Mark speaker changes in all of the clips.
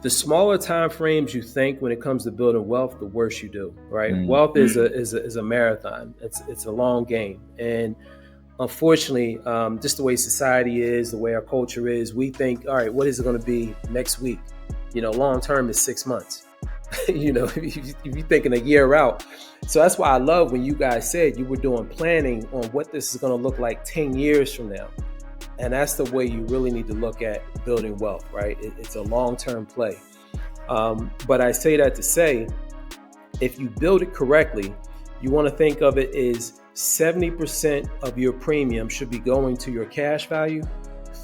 Speaker 1: the smaller time frames you think when it comes to building wealth, the worse you do, right?
Speaker 2: Mm.
Speaker 1: Wealth is a marathon. It's a long game. And unfortunately, just the way society is, the way our culture is, we think, all right, what is it going to be next week? Long term is 6 months. If you're thinking a year out. So that's why I love when you guys said you were doing planning on what this is going to look like 10 years from now. And that's the way you really need to look at building wealth, right? It's a long-term play. But I say that to say, if you build it correctly, you want to think of it as 70% of your premium should be going to your cash value,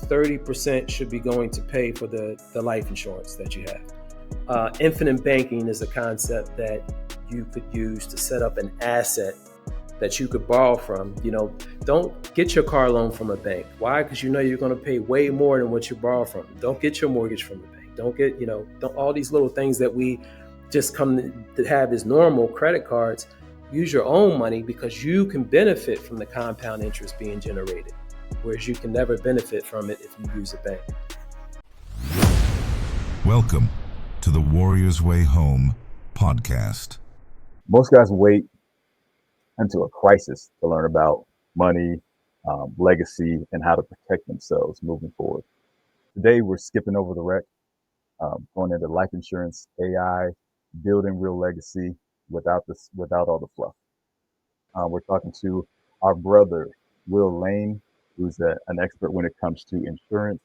Speaker 1: 30% should be going to pay for the life insurance that you have. Infinite banking is a concept that you could use to set up an asset that you could borrow from. Don't get your car loan from a bank. Why? Because you're going to pay way more than what you borrow from. Don't get your mortgage from the bank. Don't get, all these little things that we just come to have as normal credit cards. Use your own money because you can benefit from the compound interest being generated, whereas you can never benefit from it if you use a bank.
Speaker 3: Welcome to the Warrior's Way Home podcast.
Speaker 2: Most guys wait until a crisis to learn about money, legacy, and how to protect themselves moving forward. Today, we're skipping over the wreck, going into life insurance, AI, building real legacy without all the fluff. We're talking to our brother, Will Lane, who's an expert when it comes to insurance,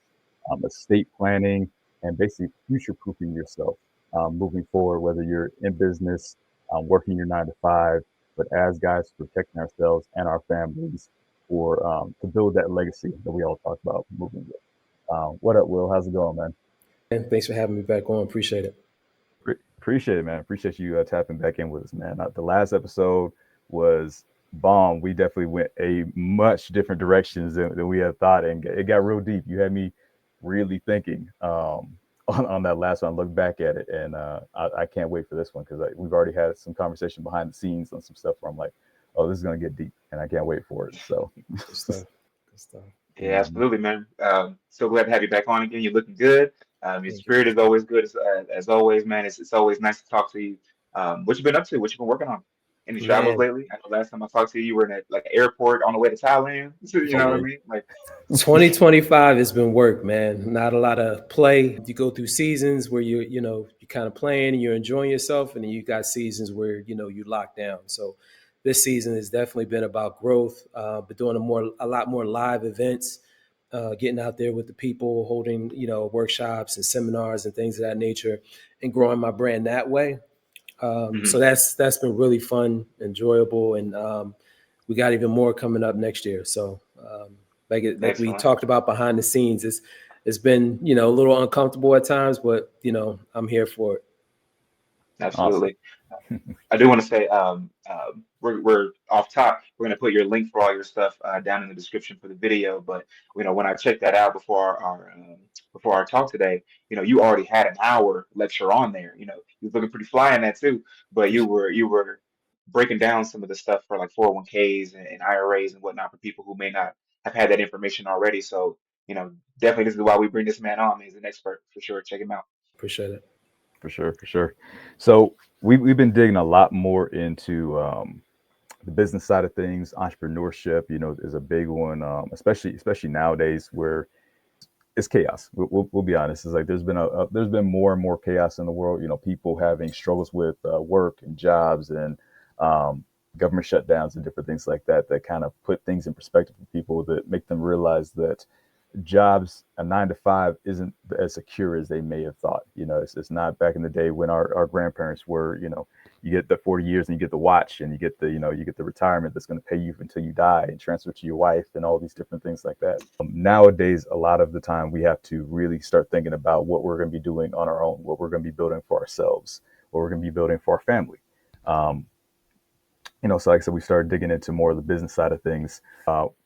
Speaker 2: estate planning, and basically future-proofing yourself moving forward, whether you're in business, working your 9 to 5, but as guys protecting ourselves and our families to build that legacy that we all talk about moving with. What up, Will? How's it going, man?
Speaker 1: And thanks for having me back on. Appreciate it.
Speaker 2: Appreciate it, man. Appreciate you tapping back in with us, man. The last episode was bomb. We definitely went a much different directions than we had thought, and it got real deep. You had me really thinking on that last one. I look back at it, and I can't wait for this one because we've already had some conversation behind the scenes on some stuff where I'm like, oh, this is going to get deep, and I can't wait for it. So,
Speaker 1: Good stuff. Good stuff.
Speaker 4: Yeah, absolutely, man. So glad to have you back on again. You're looking good. Your spirit is always good as always, man. It's always nice to talk to you. What you been up to? What you been working on? Any travels lately? I know last time I talked to you, you were in an airport on the way to Thailand. You know what I mean?
Speaker 1: 2025 has been work, man. Not a lot of play. You go through seasons where you're kind of playing and you're enjoying yourself, and then you got seasons where you lock down. So this season has definitely been about growth. But doing a lot more live events, getting out there with the people, holding workshops and seminars and things of that nature, and growing my brand that way. So that's been really fun, enjoyable, and we got even more coming up next year. So like we talked about behind the scenes, it's been a little uncomfortable at times, but I'm here for it.
Speaker 4: Absolutely. Awesome. I do want to say we're off top. We're going to put your link for all your stuff down in the description for the video. But when I checked that out before our talk today, you already had an hour lecture on there. You was looking pretty fly in that too. But you were breaking down some of the stuff for like 401ks and IRAs and whatnot for people who may not have had that information already. So definitely this is why we bring this man on. He's an expert for sure. Check him out.
Speaker 1: Appreciate it.
Speaker 2: For sure. So we've been digging a lot more into the business side of things. Entrepreneurship, is a big one, especially nowadays where it's chaos. We'll be honest. It's like there's been more and more chaos in the world. People having struggles with work and jobs and government shutdowns and different things like that kind of put things in perspective for people, that make them realize that jobs, a 9 to 5, isn't as secure as they may have thought. It's not back in the day when our grandparents were, you get the 40 years and you get the watch and you get the retirement that's going to pay you until you die and transfer to your wife and all these different things like that. Nowadays, a lot of the time we have to really start thinking about what we're going to be doing on our own, what we're going to be building for ourselves, what we're going to be building for our family. So like I said, we started digging into more of the business side of things.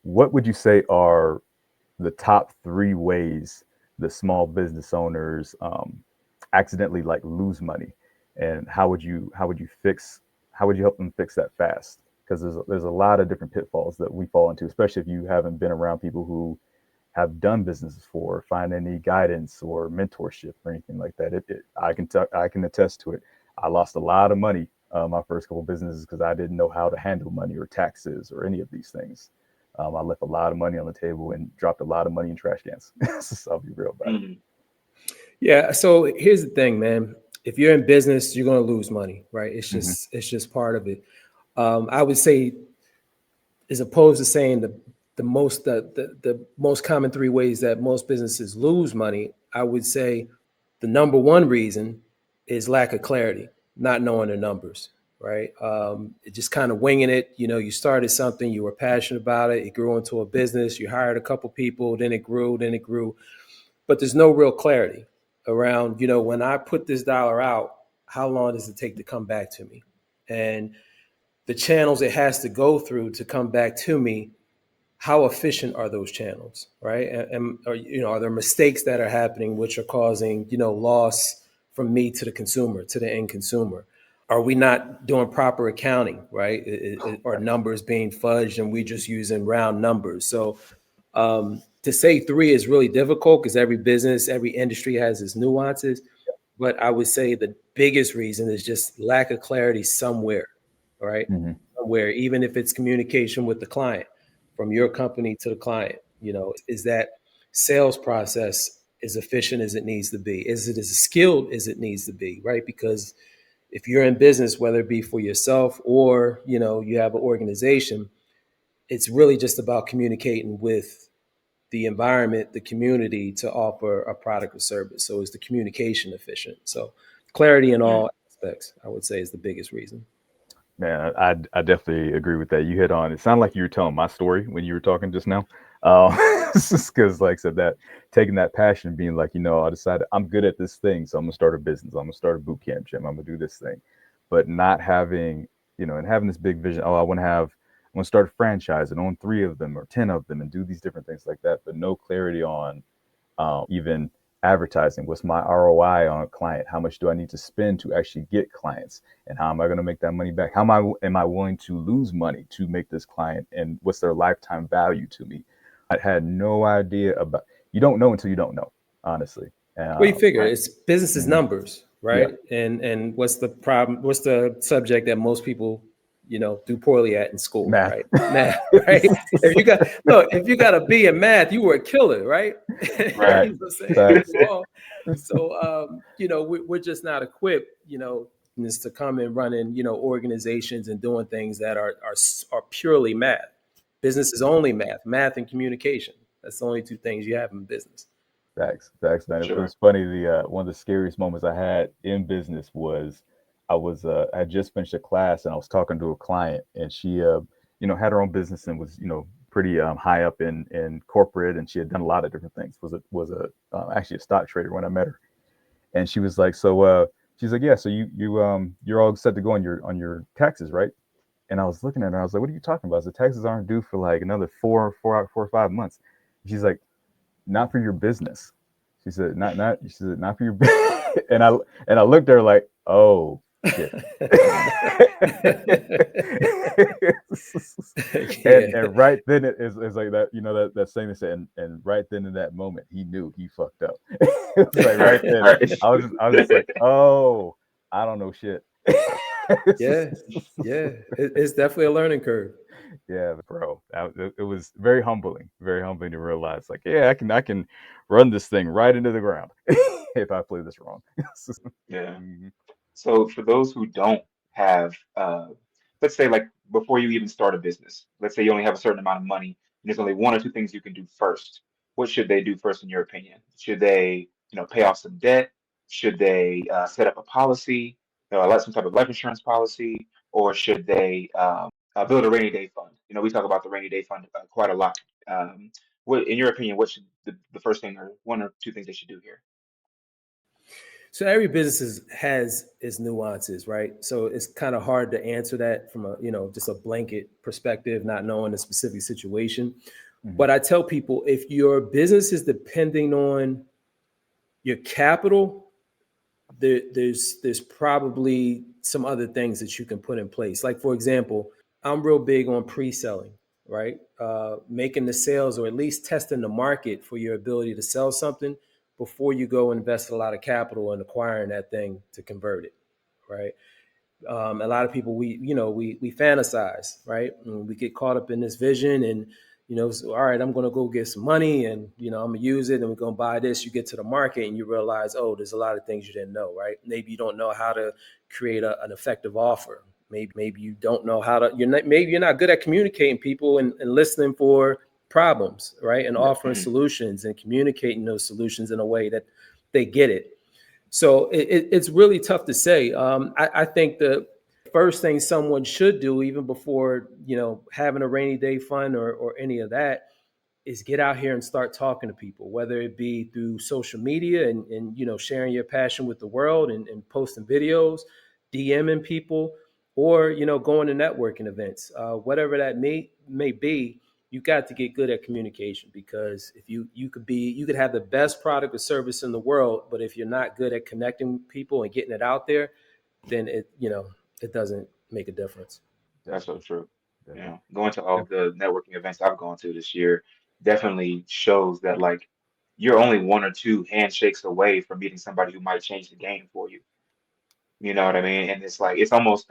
Speaker 2: What would you say are the top 3 ways that small business owners accidentally lose money, and how would you help them fix that fast? Because there's a lot of different pitfalls that we fall into, especially if you haven't been around people who have done businesses for, find any guidance or mentorship or anything like that. I can attest to it. I lost a lot of money my first couple of businesses because I didn't know how to handle money or taxes or any of these things. I left a lot of money on the table and dropped a lot of money in trash cans. So I'll be real about it.
Speaker 1: Yeah. So here's the thing, man. If you're in business, you're going to lose money, right?
Speaker 2: Mm-hmm.
Speaker 1: It's just part of it. I would say, as opposed to saying the most common three ways that most businesses lose money, I would say the number one reason is lack of clarity, not knowing the numbers, right? Just kind of winging it. You know, you started something, you were passionate about it, it grew into a business, you hired a couple people, then it grew, but there's no real clarity around, you know, when I put this dollar out, how long does it take to come back to me? And the channels it has to go through to come back to me, how efficient are those channels, right? And are there mistakes that are happening which are causing, loss from me to the consumer, to the end consumer? Are we not doing proper accounting, right? Are numbers being fudged and we just using round numbers? So to say three is really difficult because every business, every industry has its nuances. But I would say the biggest reason is just lack of clarity somewhere, right?
Speaker 2: Mm-hmm.
Speaker 1: Somewhere, even if it's communication with the client, from your company to the client, is that sales process as efficient as it needs to be? Is it as skilled as it needs to be, right? Because if you're in business, whether it be for yourself or, you have an organization, it's really just about communicating with the environment, the community to offer a product or service. So is the communication efficient? So clarity in all aspects, I would say, is the biggest reason.
Speaker 2: Man, I definitely agree with that. You hit on it. Sounded like you were telling my story when you were talking just now. Because, like I said, that taking that passion, being like, I decided I'm good at this thing, so I'm gonna start a business. I'm gonna start a boot camp gym. I'm gonna do this thing, but not having, and having this big vision. Oh, I want to start a franchise and own 3 of them or 10 of them and do these different things like that, but no clarity on even advertising. What's my ROI on a client? How much do I need to spend to actually get clients? And how am I going to make that money back? How am I willing to lose money to make this client? And what's their lifetime value to me? I had no idea about. You don't know until you don't know, honestly.
Speaker 1: Well, you figure
Speaker 4: Right.
Speaker 1: it's business's
Speaker 2: Mhm.
Speaker 1: numbers,
Speaker 2: Yeah.
Speaker 1: right? And what's the problem? What's the subject that most people, do poorly at in school,
Speaker 2: Math.
Speaker 1: right? Math, right? If you got a B in math, you were a killer, right?
Speaker 4: Right.
Speaker 1: You know what I'm saying?
Speaker 2: Facts.
Speaker 1: We're just not equipped, just to come and running, organizations and doing things that are purely math. Business is only math and communication. That's the only two things you have in business.
Speaker 2: Facts, man. It
Speaker 4: Sure.
Speaker 2: was funny. The one of the scariest moments I had in business was I had just finished a class and I was talking to a client and she had her own business and was pretty high up in corporate and she had done a lot of different things. Was a actually a stock trader when I met her, and she was like, she's like, yeah, so you're all set to go on your taxes, right? And I was looking at her, I was like, what are you talking about? The taxes aren't due for like another 4 or 5 months. She's like, not for your business. She said, she said, not for your business. And I looked at her like, oh shit.
Speaker 1: Yeah.
Speaker 2: And right then it's like that, that saying they said, and right then in that moment, he knew he fucked up. It was like right then,
Speaker 4: Right.
Speaker 2: I was just like, oh, I don't know shit.
Speaker 1: Yeah, yeah, it's definitely a learning curve.
Speaker 2: Yeah, bro. It was very humbling to realize, like, yeah, I can run this thing right into the ground if I play this wrong.
Speaker 4: Yeah.
Speaker 2: Mhm.
Speaker 4: So for those who don't have, let's say like before you even start a business, let's say you only have a certain amount of money and there's only 1 or 2 things you can do first. What should they do first in your opinion? Should they, pay off some debt? Should they set up a policy, like some type of life insurance policy, or should they build a rainy day fund? We talk about the rainy day fund quite a lot. In your opinion, what should the first thing or 1 or 2 things they should do here?
Speaker 1: So every has its nuances, right? So it's kind of hard to answer that from a, just a blanket perspective, not knowing the specific situation.
Speaker 2: Mhm.
Speaker 1: But I tell people, if your business is depending on your capital, there's probably some other things that you can put in place. Like, for example, I'm real big on pre-selling, right? Making the sales or at least testing the market for your ability to sell something before you go invest a lot of capital in acquiring that thing to convert it, right? A lot of people, we fantasize, right? And we get caught up in this vision, and so, all right, I'm going to go get some money, and I'm gonna use it, and we're going to buy this. You get to the market and you realize, oh, there's a lot of things you didn't know, right? Maybe you don't know how to create an effective offer. Maybe you don't know how to. Maybe you're not good at communicating people and listening for problems, right? And
Speaker 2: Yeah.
Speaker 1: offering solutions and communicating those solutions in a way that they get it. So it's really tough to say. I think the first thing someone should do, even before having a rainy day fund or any of that, is get out here and start talking to people, whether it be through social media and sharing your passion with the world and posting videos, DMing people, or going to networking events, whatever that may be. You got to get good at communication, because if you could have the best product or service in the world, but if you're not good at connecting people and getting it out there, then it doesn't make a difference.
Speaker 4: That's so
Speaker 2: Definitely.
Speaker 4: true.
Speaker 2: Definitely.
Speaker 4: Going to all the networking events I've gone to this year definitely shows that like you're only one or two handshakes away from meeting somebody who might change the game for you. You know what I mean? And it's like it's almost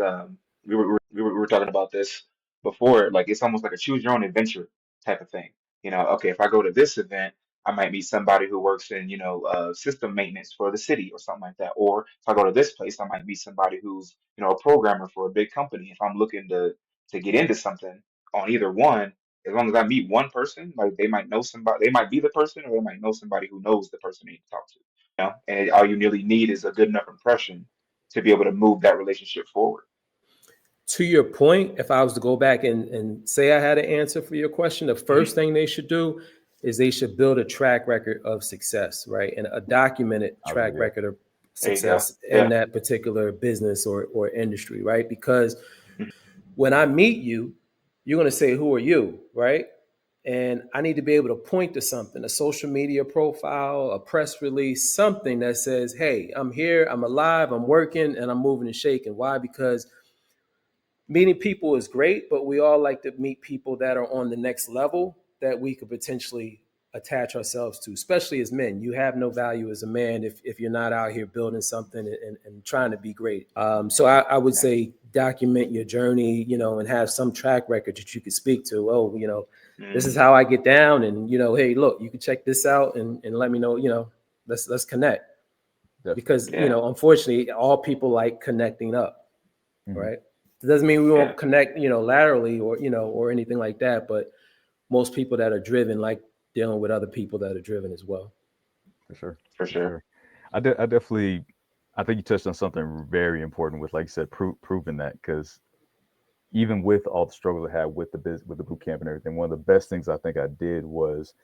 Speaker 4: we were talking about this before. Like it's almost like a choose your own adventure type of thing. Okay, if I go to this event, I might meet somebody who works in system maintenance for the city or something like that. Or if I go to this place, I might meet somebody who's a programmer for a big company. If I'm looking to get into something on either one, as long as I meet one person, like they might know somebody, they might be the person, or they might know somebody who knows the person they need to talk to. And all you really need is a good enough impression to be able to move that relationship forward.
Speaker 1: To your point, if I was to go back and say I had an answer for your question, the first
Speaker 4: Hmm.
Speaker 1: thing they should do is they should build a track record of success, right? And a documented
Speaker 2: I was,
Speaker 1: track
Speaker 2: yeah.
Speaker 1: record of
Speaker 4: There you go.
Speaker 1: success in
Speaker 4: Yeah.
Speaker 1: that particular business or industry, right? Because
Speaker 4: Mhm.
Speaker 1: when I meet you, you're going to say, who are you, right? And I need to be able to point to something, a social media profile, a press release, something that says, hey, I'm here, I'm alive, I'm working, and I'm moving and shaking. Why? Because meeting people is great, but we all like to meet people that are on the next level that we could potentially attach ourselves to, especially as men. You have no value as a man if you're not out here building something and trying to be great. So I would
Speaker 4: Yeah.
Speaker 1: say document your journey, and have some track record that you could speak to. Oh, this is
Speaker 4: Hmm.
Speaker 1: how I get down, and hey, look, you can check this out and let me know. Let's connect,
Speaker 2: Definitely.
Speaker 1: because
Speaker 4: Yeah.
Speaker 1: unfortunately, all people like connecting up,
Speaker 2: Hmm.
Speaker 1: right? It doesn't mean we
Speaker 4: Yeah.
Speaker 1: won't connect, laterally or anything like that. But most people that are driven like dealing with other people that are driven as well.
Speaker 2: For sure.
Speaker 4: For
Speaker 2: For
Speaker 4: sure.
Speaker 2: sure. I definitely, I think you touched on something very important with, like you said, proving that, because even with all the struggles I had with with the boot camp and everything, one of the best things I think I did was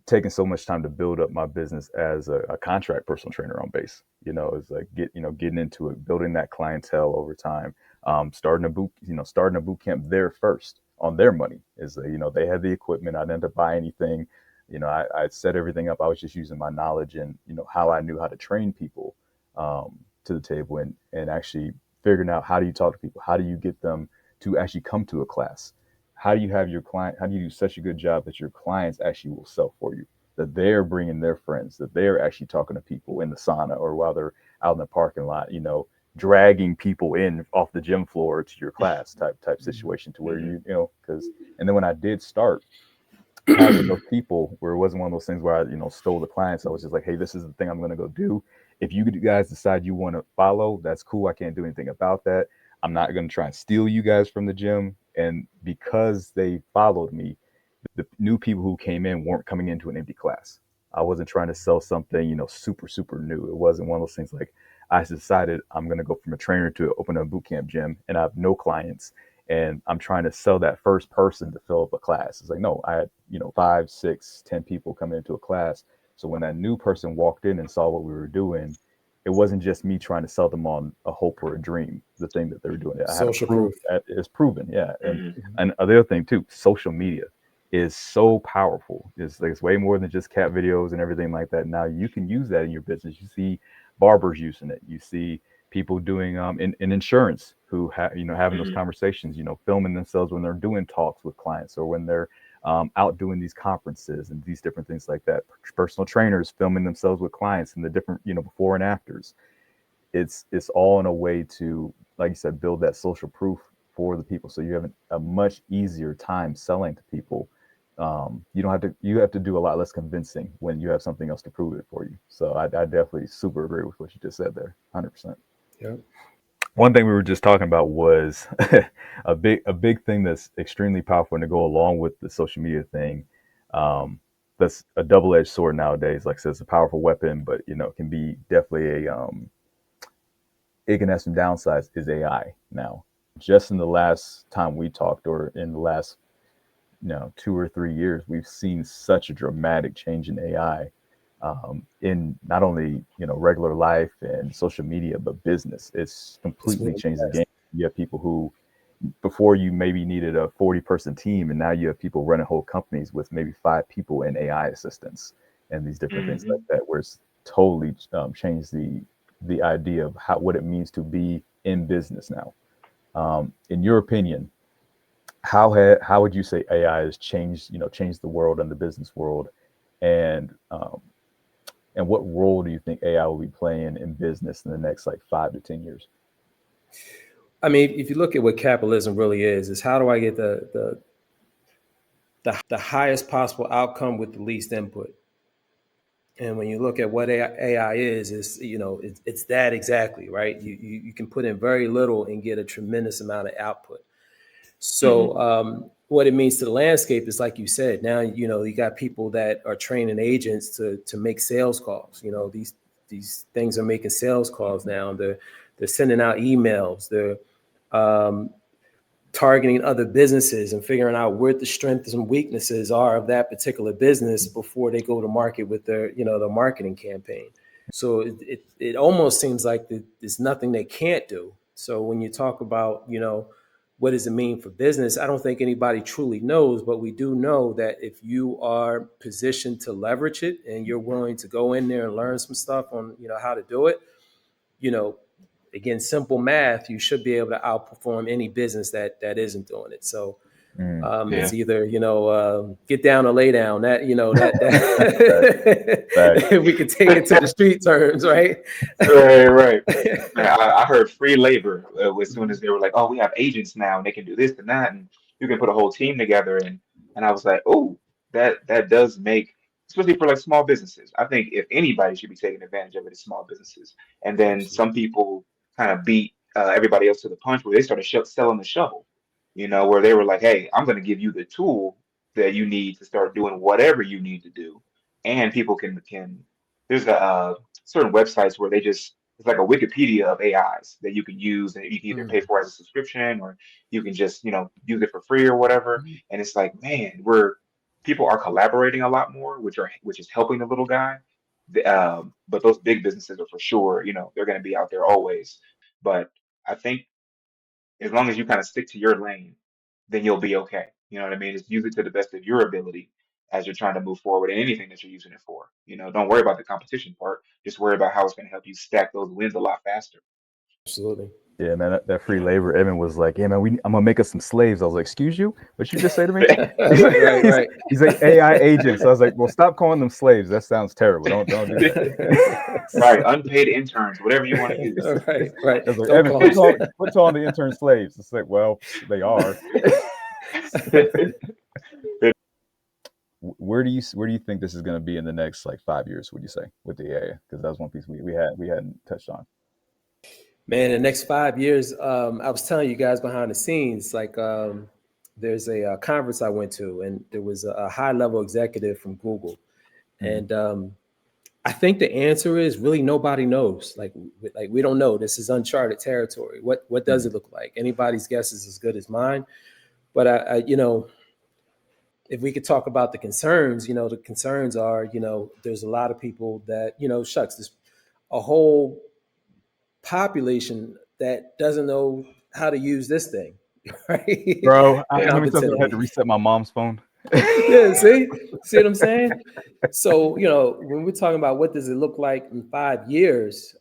Speaker 2: taking so much time to build up my business as a contract personal trainer on base. It's like getting into it, building that clientele over time. Starting a boot camp there first on their money. Is they had the equipment. I didn't have to buy anything. I set everything up. I was just using my knowledge and how I knew how to train people to the table, and actually figuring out, how do you talk to people? How do you get them to actually come to a class? How do you have your client? How do you do such a good job that your clients actually will sell for you? That they're bringing their friends, that they're actually talking to people in the sauna or while they're out in the parking lot, dragging people in off the gym floor to your class type situation, to where
Speaker 4: Hmm.
Speaker 2: because, and then when I did start having those people, where it wasn't one of those things where I stole the clients. I was just like, hey, this is the thing I'm going to go do. If you guys decide you want to follow, that's cool. I can't do anything about that. I'm not going to try and steal you guys from the gym. And because they followed me, the new people who came in weren't coming into an empty class. I wasn't trying to sell something, super, super new. It wasn't one of those things like, I decided I'm going to go from a trainer to open a boot camp gym and I have no clients, and I'm trying to sell that first person to fill up a class. It's like, no, I had, 5, 6, 10 people coming into a class. So when that new person walked in and saw what we were doing, it wasn't just me trying to sell them on a hope or a dream, the thing that they were doing. I had to
Speaker 1: Social
Speaker 2: prove
Speaker 1: proof.
Speaker 2: that it's proven. Yeah. And,
Speaker 4: Hmm.
Speaker 2: and the other thing too, social media is so powerful. It's way more than just cat videos and everything like that. Now you can use that in your business. You see barbers using it. You see people doing in insurance who having those
Speaker 4: Mhm.
Speaker 2: conversations, filming themselves when they're doing talks with clients or when they're out doing these conferences and these different things like that. Personal trainers filming themselves with clients and the different before and afters. It's all in a way to, like you said, build that social proof for the people, so you have a much easier time selling to people. You have to do a lot less convincing when you have something else to prove it for you. So I definitely super agree with what you just said there, 100%.
Speaker 1: Yeah.
Speaker 2: One thing we were just talking about was a big thing that's extremely powerful and to go along with the social media thing. That's a double-edged sword nowadays. Like I said, it's a powerful weapon, but it can be definitely it can have some downsides. Is AI now? Just in the last time we talked, or in the last 2 or 3 years, we've seen such a dramatic change in AI, in not only regular life and social media, but business. It's
Speaker 1: It's
Speaker 2: completely
Speaker 1: really
Speaker 2: changed the
Speaker 1: fast.
Speaker 2: game. You have people who before you maybe needed a 40-person team, and now you have people running whole companies with maybe 5 people and AI assistants and these different things like
Speaker 4: Mhm.
Speaker 2: that, where it's totally changed the idea of what it means to be in business now. In your opinion, how would you say AI has changed the world and the business world, and what role do you think AI will be playing in business in the next like 5 to 10 years?
Speaker 1: I mean, if you look at what capitalism really is how do I get the highest possible outcome with the least input? And when you look at what AI is it's that exactly, right? You can put in very little and get a tremendous amount of output.
Speaker 4: Mhm.
Speaker 1: So what it means to the landscape is, like you said, now you got people that are training agents to make sales calls. These things are making sales calls now. They're sending out emails. They're um, targeting other businesses and figuring out where the strengths and weaknesses are of that particular business before they go to market with their marketing campaign. So it almost seems like there's nothing they can't do. So when you talk about what does it mean for business, I don't think anybody truly knows, but we do know that if you are positioned to leverage it and you're willing to go in there and learn some stuff on how to do it, you know again, simple math, you should be able to outperform any business that isn't doing it. So
Speaker 2: Mm.
Speaker 1: it's
Speaker 4: Yeah.
Speaker 1: either get down or lay down.
Speaker 2: Facts. Facts.
Speaker 1: That we could take it to the street terms, right?
Speaker 4: Right, right. Man, I heard free labor as soon as they were like, "Oh, we have agents now, and they can do this and that, and you can put a whole team together." And I was like, "Oh, that does make, especially for like small businesses. I think if anybody should be taking advantage of it, it's small businesses." And then
Speaker 1: Absolutely.
Speaker 4: some people kind of beat everybody else to the punch where they started selling the shovel. Where they were like, "Hey, I'm going to give you the tool that you need to start doing whatever you need to do," and people can. There's a certain websites where they just it's like a Wikipedia of AIs that you can use and you can either pay
Speaker 1: Mm.
Speaker 4: for as a subscription or you can just, use it for free or whatever. And it's like, man, people are collaborating a lot more, which is helping the little guy. But those big businesses are for sure, they're going to be out there always. But I think as long as you kind of stick to your lane, then you'll be okay. You know what I mean? Just use it to the best of your ability as you're trying to move forward in anything that you're using it for. Don't worry about the competition part. Just worry about how it's going to help you stack those wins a lot faster.
Speaker 1: Absolutely.
Speaker 2: Yeah, man, that free labor. Evan was like, "Yeah, man, I'm gonna make us some slaves." I was like, "Excuse you? What you just say to me?" He's like,
Speaker 1: Right,
Speaker 2: he's,
Speaker 1: right.
Speaker 2: he's like AI agents. So I was like, "Well, stop calling them slaves. That sounds terrible. Don't do
Speaker 4: Right,
Speaker 2: that."
Speaker 4: unpaid interns, whatever you want to use.
Speaker 1: Right, right.
Speaker 2: I was like,
Speaker 1: Don't
Speaker 2: "Evan,
Speaker 1: call them.
Speaker 2: quit calling the intern slaves." It's like, well, they are. Where do you think this is going to be in the next like 5 years? Would you say with the AI? Because that was one piece we hadn't touched on.
Speaker 1: Man, the next 5 years, I was telling you guys behind the scenes, like there's a conference I went to, and there was a high level executive from Google,
Speaker 2: Mm-hmm.
Speaker 1: and I think the answer is really nobody knows. Like we don't know. This is uncharted territory. What does
Speaker 2: Mm-hmm.
Speaker 1: it look like? Anybody's guess is as good as mine. But if we could talk about the concerns, the concerns are, there's a lot of people that, shucks, there's a whole population that doesn't know how to use this thing, right?
Speaker 2: Bro,
Speaker 4: Yeah.
Speaker 2: how many times have I had to
Speaker 1: Competency.
Speaker 2: reset my mom's phone?
Speaker 1: Yeah, see what I'm saying? So, when we're talking about what does it look like in 5 years,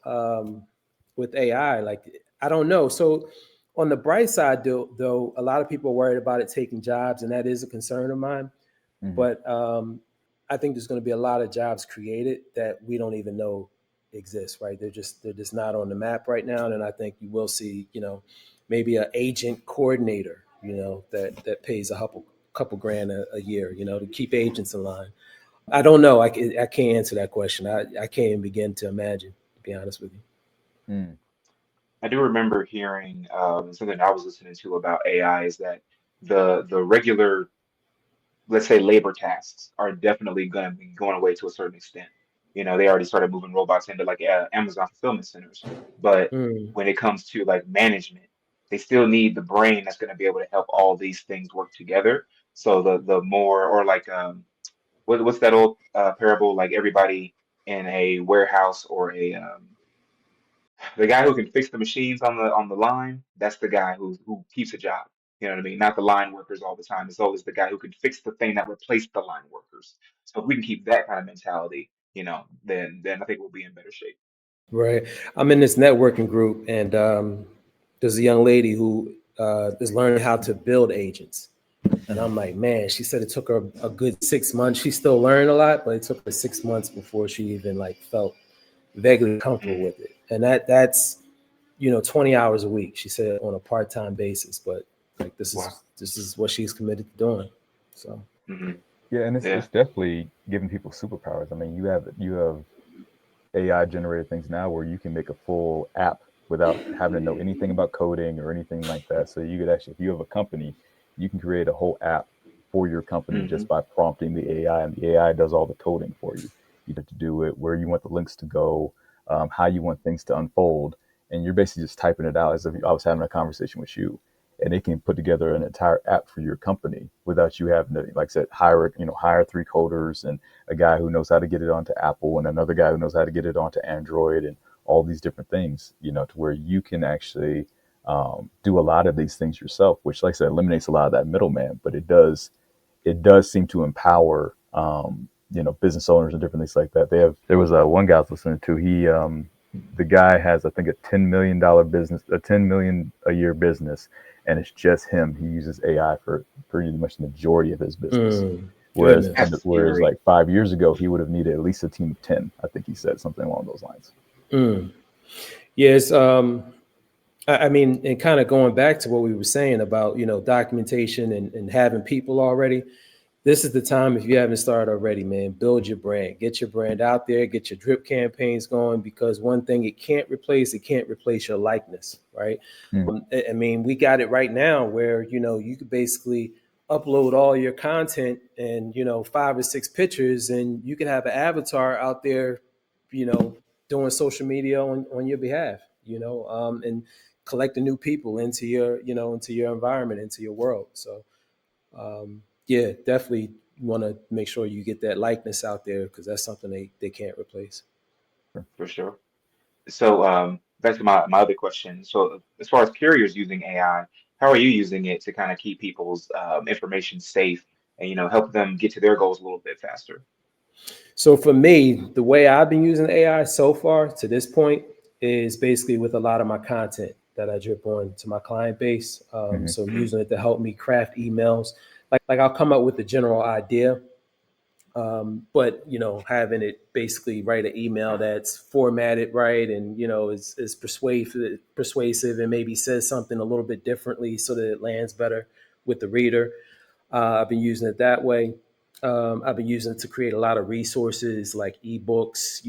Speaker 1: with AI. Like, I don't know. So on the bright side, though, a lot of people are worried about it taking jobs, and that is a concern of mine.
Speaker 2: Mm-hmm.
Speaker 1: But I think there's going to be a lot of jobs created that we don't even know exist. Right? They're just not on the map right now. And I think you will see, maybe an agent coordinator, that pays a couple grand a year, to keep agents in line. I don't know. I can't answer that question. I can't even begin to imagine, to be honest with you.
Speaker 2: Mm.
Speaker 4: I do remember hearing something I was listening to about AI is that the regular, let's say, labor tasks are definitely going to be going away to a certain extent. They already started moving robots into like Amazon fulfillment centers, but
Speaker 1: Mm,
Speaker 4: when it comes to like management, they still need the brain that's going to be able to help all these things work together. So the more, or like what's that old parable, like everybody in a warehouse or the guy who can fix the machines on the line, that's the guy who keeps a job. You know what I mean? Not the line workers all the time. It's always the guy who can fix the thing that replaced the line workers. So if we can keep that kind of mentality, then I think we'll be in better shape.
Speaker 1: right. I'm in this networking group, and there's a young lady who is learning how to build agents. And I'm like, man, she said it took her a good 6 months. She's still learning a lot, but it took her 6 months before she even like felt vaguely comfortable
Speaker 4: Mm,
Speaker 1: with it. And that's 20 hours a week. She said on a part-time basis, but like this
Speaker 4: wow.
Speaker 1: is this is what she's committed to doing. So
Speaker 4: Hmm.
Speaker 2: Yeah, and it's
Speaker 4: Yeah.
Speaker 2: it's definitely giving people superpowers. I mean, you have AI generated things now where you can make a full app without having to know anything about coding or anything like that. So you could actually, if you have a company, you can create a whole app for your company just
Speaker 4: Hmm.
Speaker 2: by prompting the AI, and the AI does all the coding for you. You have to do it, where you want the links to go, how you want things to unfold, and you're basically just typing it out as if I was having a conversation with you. And it can put together an entire app for your company without you having to, like I said, hire three coders and a guy who knows how to get it onto Apple and another guy who knows how to get it onto Android and all these different things, to where you can actually do a lot of these things yourself, which, like I said, eliminates a lot of that middleman. But it does seem to empower, business owners and different things like that. There was one guy I was listening to. The guy has, I think, a $10 million business, a 10 million a year business, and it's just him. He uses AI for pretty much the majority of his business. Whereas,
Speaker 1: goodness.
Speaker 4: That's
Speaker 2: whereas
Speaker 4: scary.
Speaker 2: like 5 years ago, he would have needed at least a team of 10. I think he said something along those lines.
Speaker 1: Mm. Yes. I mean, and kind of going back to what we were saying about, documentation and having people already. This is the time, if you haven't started already, man, build your brand, get your brand out there, get your drip campaigns going, because one thing it can't replace your likeness, right?
Speaker 2: Mm.
Speaker 1: I mean, we got it right now where, you could basically upload all your content and, 5 or 6 pictures, and you could have an avatar out there, you know, doing social media on your behalf, and collecting new people into your environment, into your world. So, yeah, definitely want to make sure you get that likeness out there, because that's something they can't replace.
Speaker 4: For sure. So back to my other question. So as far as carriers using AI, how are you using it to kind of keep people's information safe and help them get to their goals a little bit faster?
Speaker 1: So for me, the way I've been using AI so far to this point is basically with a lot of my content that I drip on to my client base.
Speaker 2: Hmm.
Speaker 1: So
Speaker 4: Mm,
Speaker 1: using it to help me craft emails. Like I'll come up with the general idea, but having it basically write an email that's formatted right, and is persuasive, and maybe says something a little bit differently so that it lands better with the reader. I've been using it that way. I've been using it to create a lot of resources like ebooks,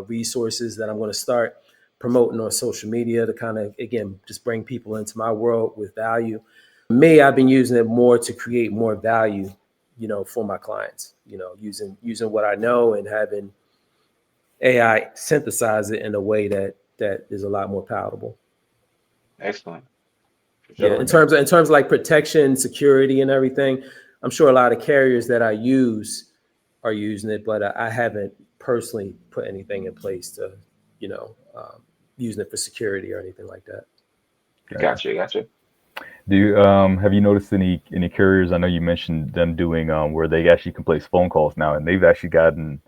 Speaker 1: resources that I'm going to start promoting on social media to kind of, again, just bring people into my world with value. Me, I've been using it more to create more value, for my clients, using what I know and having AI synthesize it in a way that is a lot more palatable.
Speaker 4: excellent. For
Speaker 1: Yeah,
Speaker 4: sure.
Speaker 1: in terms of like protection, security, and everything, I'm sure a lot of carriers that I use are using it, but I haven't personally put anything in place to, using it for security or anything like that.
Speaker 2: Gotcha.
Speaker 4: Gotcha. Gotcha.
Speaker 2: Do you have you noticed any carriers? I know you mentioned them doing where they actually can place phone calls now, and they've actually gotten